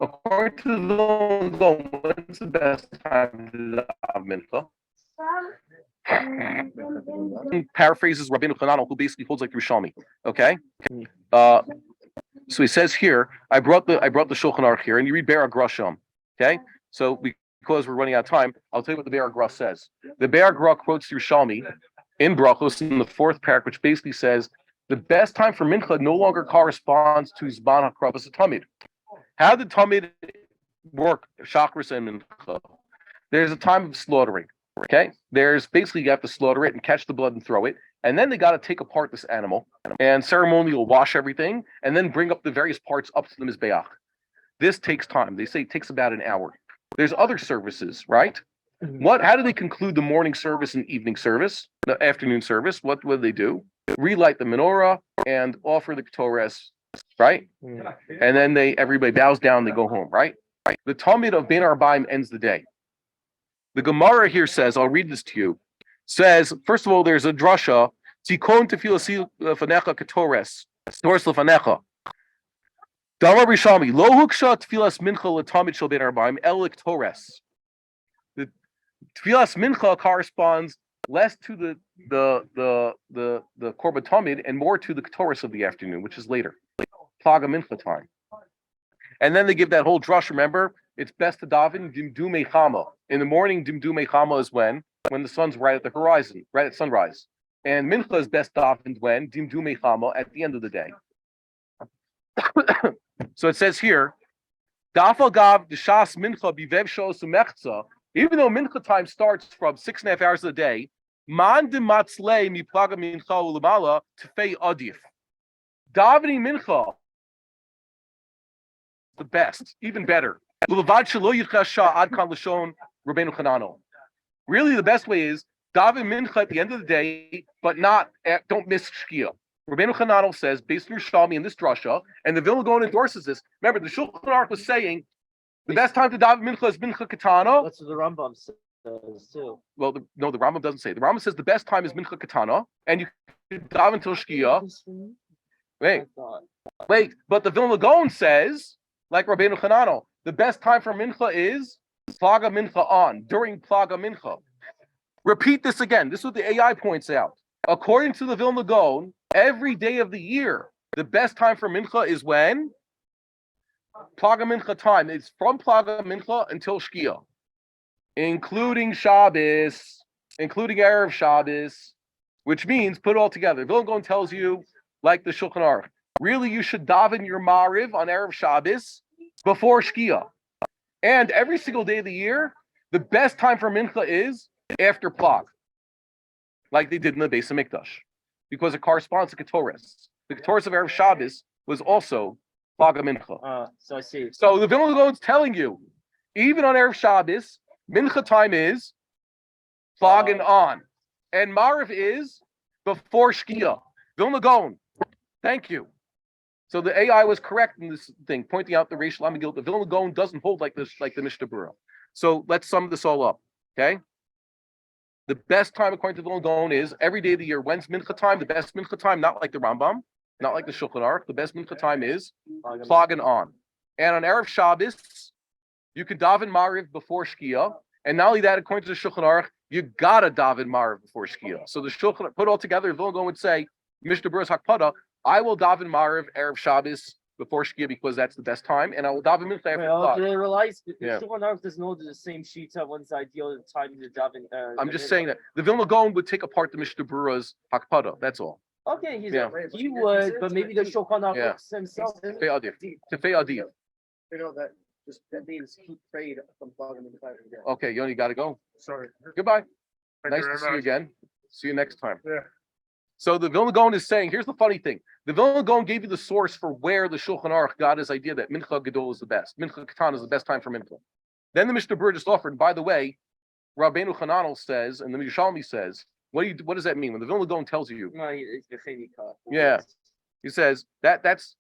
[SPEAKER 1] According to the Vilna Gaon, when's the best time to daven Mincha? Paraphrases Rabbeinu Chananel, who basically holds like Yerushalmi. Okay? So he says here, I brought the Shulchan Aruch here, and you read Bar Grasham. Okay? So because we're running out of time, I'll tell you what the Bar Gra says. The Bar Gra quotes Yerushalmi in Brachos in the fourth parak, which basically says the best time for Mincha no longer corresponds to Zman HaKravas Tamid. How did Tamid work? Chakras and Mincha. There's a time of slaughtering. Okay, there's basically you have to slaughter it and catch the blood and throw it, and then they got to take apart this animal and ceremonially wash everything, and then bring up the various parts up to the mizbeach. This takes time. They say it takes about an hour. There's other services, right? How do they conclude the morning service and evening service, the afternoon service? What do they do? Relight the menorah and offer the ketores, right? And then everybody bows down, they go home, right? the Talmud of Ben Arbaim ends the day. The Gemara here says, I'll read this to you, says, first of all, there's a drasha, Tikon tefillah fanecha ketores, Torah lefanecha. Damar Rishami, lo huksha tefillas mincha l'tamid shel ben arbaim elik Torres. The tefillas mincha corresponds less to the korban tamid and more to the ketores of the afternoon, which is later, Plag HaMincha time. And then they give that whole drush. Remember, it's best to daven dimdu mechama. In the morning, dimdu mechama is when the sun's right at the horizon, right at sunrise. And mincha is best davened when dimdu mechama at the end of the day. So it says here, dafal gav d'shas mincha bivev shos umechza. Even though mincha time starts from 6.5 hours of the day, man dematzlei mi plaga mincha ulamala tefei adif. Davening mincha, the best, even better. Really, the best way is daven mincha at the end of the day, but don't miss shkia. Rabbeinu Chananel says, based on Yerushalmi in this drasha, and the Vilna Gaon endorses this. Remember, the Shulchan Aruch was saying the best time to daven mincha is mincha katana.
[SPEAKER 3] That's what the Rambam says too.
[SPEAKER 1] Well, the Rambam doesn't say. The Rambam says the best time is mincha katana, and you can daven until shkia. Wait, but the Vilna Gaon says, like Rabbeinu Chananel, the best time for mincha is Plag HaMincha on, during Plag HaMincha. Repeat this again. This is what the AI points out. According to the Vilna Gaon, every day of the year, the best time for mincha is when? Plag HaMincha time. It's from Plag HaMincha until Shkia, including Shabbos, including Erev Shabbos, which means, put it all together. Vilna Gaon tells you, like the Shulchan Aruch, really you should daven your Mariv on Erev Shabbos before Shkia. And every single day of the year, the best time for mincha is after Plag, like they did in the Beis HaMikdash, because it corresponds to Ketores. The Ketores of Erev Shabbos was also Plag HaMincha.
[SPEAKER 3] So I see.
[SPEAKER 1] So the Vilna Gaon is telling you, even on Erev Shabbos, mincha time is Plag and on, and Mariv is before Shkia. Vilna Gaon, thank you. So the AI was correct in this thing, pointing out the racial ambiguity. The Vilna Gaon doesn't hold like this, like the Mishnah Berurah. So let's sum this all up, okay? The best time, according to the Vilna Gaon, is every day of the year. When's mincha time? The best mincha time, not like the Rambam, not like the Shulchan Aruch. The best mincha time is Plag and on. And on Erev Shabbos, you can daven Mariv before Shkia. And not only that, according to the Shulchan Aruch, you gotta daven Mariv before Shkia. So the Shulchan, put all together, the Vilna Gaon would say, Mishnah Berurah's Hakpada, I will daven Mariv Erev Shabbos before Shkia because that's the best time, and I will daven Mincha after Plag.
[SPEAKER 3] They realize the
[SPEAKER 1] Yeah.
[SPEAKER 3] Shulchan Aruch doesn't know the same shita. One's ideal time to daven.
[SPEAKER 1] I'm just saying that the Vilna Gaon would take apart the Mishnah Berurah's Hakpada. That's all.
[SPEAKER 3] Okay,
[SPEAKER 1] Yeah.
[SPEAKER 3] he would, but maybe the Shulchan Aruch himself.
[SPEAKER 1] Tefei Adif. Tefei Adif.
[SPEAKER 4] You know that means he prayed from Plag HaMincha every day.
[SPEAKER 1] Okay, Yoni, got to go.
[SPEAKER 4] Sorry.
[SPEAKER 1] Goodbye.
[SPEAKER 4] Thank
[SPEAKER 1] Nice
[SPEAKER 4] you
[SPEAKER 1] to
[SPEAKER 4] very
[SPEAKER 1] see you
[SPEAKER 4] much.
[SPEAKER 1] again. See you next time.
[SPEAKER 4] Yeah.
[SPEAKER 1] So the Vilna Gaon is saying, here's the funny thing. The Vilna Gaon gave you the source for where the Shulchan Aruch got his idea that Mincha Gadol is the best. Mincha Katan is the best time for Mincha. Then the Mishnah Berurah just offered, by the way, Rabbeinu Chananel says, and the Yerushalmi says, what does that mean? When the Vilna Gaon tells you,
[SPEAKER 3] No, it's the Chedika.
[SPEAKER 1] Yeah. he says that's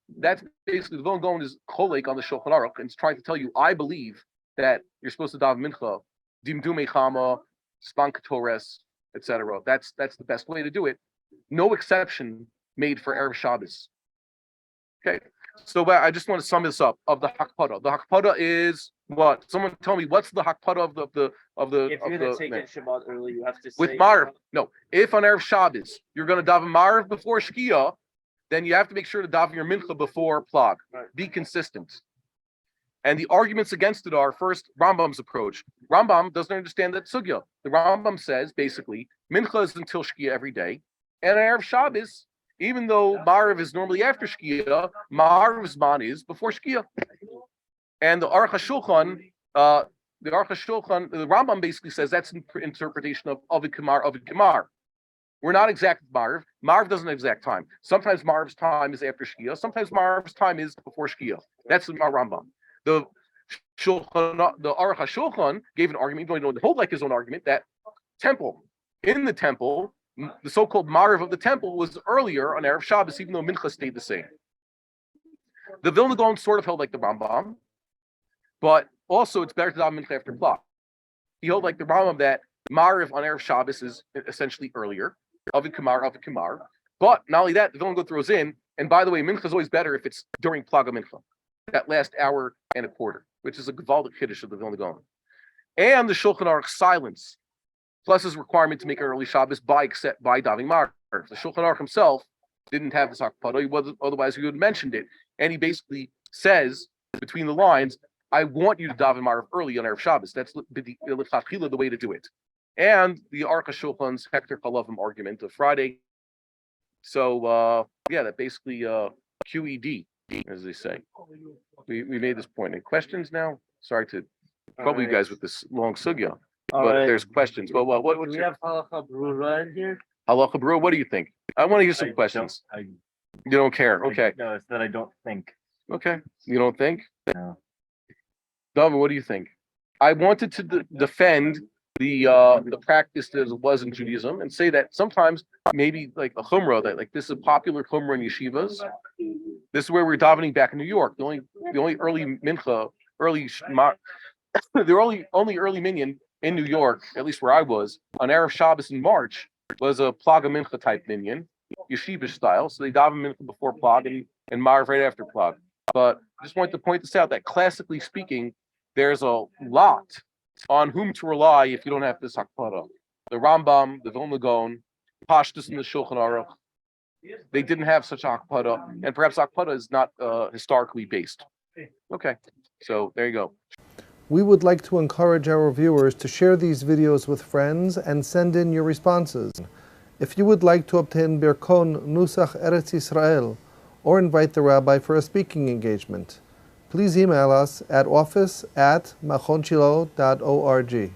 [SPEAKER 1] basically the Vilna Gaon is cholek on the Shulchan Aruch and it's trying to tell you, I believe that you're supposed to daven Mincha, Dimdu Mechama, Span Ketores, etc. That's the best way to do it. No exception made for Erev Shabbos. Okay, so I just want to sum this up of the Hakpada. The Hakpada is what? Someone tell me what's the Hakpada of the
[SPEAKER 3] If you're gonna take it Shabbat early, you have to
[SPEAKER 1] with
[SPEAKER 3] say
[SPEAKER 1] Marv. No, if on Erev Shabbos you're going to daven Marv before Shkia, then you have to make sure to daven your Mincha before Plag.
[SPEAKER 3] Right.
[SPEAKER 1] Be consistent. And the arguments against it are, first, Rambam's approach. Rambam doesn't understand that sugya. The Rambam says, basically, Mincha is until Shkia every day. And on Erev Shabbos, even though Ma'ariv is normally after Shkia, Ma'ariv's man is before Shkia. And the Aruch HaShulchan, the Rambam basically says that's an interpretation of Ovid Kamar. We're not exact with Ma'ariv. Ma'ariv doesn't have exact time. Sometimes Ma'ariv's time is after Shkia. Sometimes Ma'ariv's time is before Shkia. That's the Rambam. The Aruch HaShulchan gave an argument, even though he didn't hold like his own argument, that in the temple, the so-called Ma'ariv of the temple was earlier on Erev Shabbos, even though Mincha stayed the same. The Vilna Gaon sort of held like the Rambam, but also it's better to daven mincha after Plag. He held like the Rambam that Mariv on Erev Shabbos is essentially earlier. Avid Kamar. But not only that, the Vilna Gaon throws in, and by the way, mincha is always better if it's during Plag HaMincha, that last hour and a quarter, which is a Gavaldic Kiddush of the Vilna Gaon. And the Shulchan Aruch silence, plus his requirement to make an early Shabbos by davening Mariv. The Shulchan Aruch himself didn't have this Hakpada, otherwise he would have mentioned it. And he basically says, between the lines, I want you to daven Mariv early on Erev Shabbos. That's the way to do it. And the Aruch HaShulchan's Hector Chalavim argument of Friday. So, that basically QED, as they say. We made this point. Any questions now? Sorry to trouble you guys with this long sugya, but there's questions. But what
[SPEAKER 3] Do we have Halacha Brura in here?
[SPEAKER 1] Halacha Brura, what do you think? I want to hear some questions. You don't care. Okay.
[SPEAKER 2] No, it's that I don't think.
[SPEAKER 1] Okay. You don't think?
[SPEAKER 2] No.
[SPEAKER 1] David, what do you think? I wanted to defend the practice that it was in Judaism and say that sometimes maybe like a chumrah, that like this is a popular chumrah in yeshivas. This is where we're davening back in New York. The only early mincha, the only early minyan in New York, at least where I was, on Erev Shabbos in March, was a Plag HaMincha type minyan, yeshiva style. So they daven mincha before Plag and Mariv right after Plag. But I just wanted to point this out that classically speaking, there's a lot on whom to rely if you don't have this Hakpada. The Rambam, the Vilna Gaon, Pashtus and the Shulchan Aruch, they didn't have such Hakpada, and perhaps Hakpada is not historically based. Okay, so there you go.
[SPEAKER 5] We would like to encourage our viewers to share these videos with friends and send in your responses. If you would like to obtain Birkon Nusach Eretz Yisrael or invite the rabbi for a speaking engagement, please email us at office@machonshilo.org.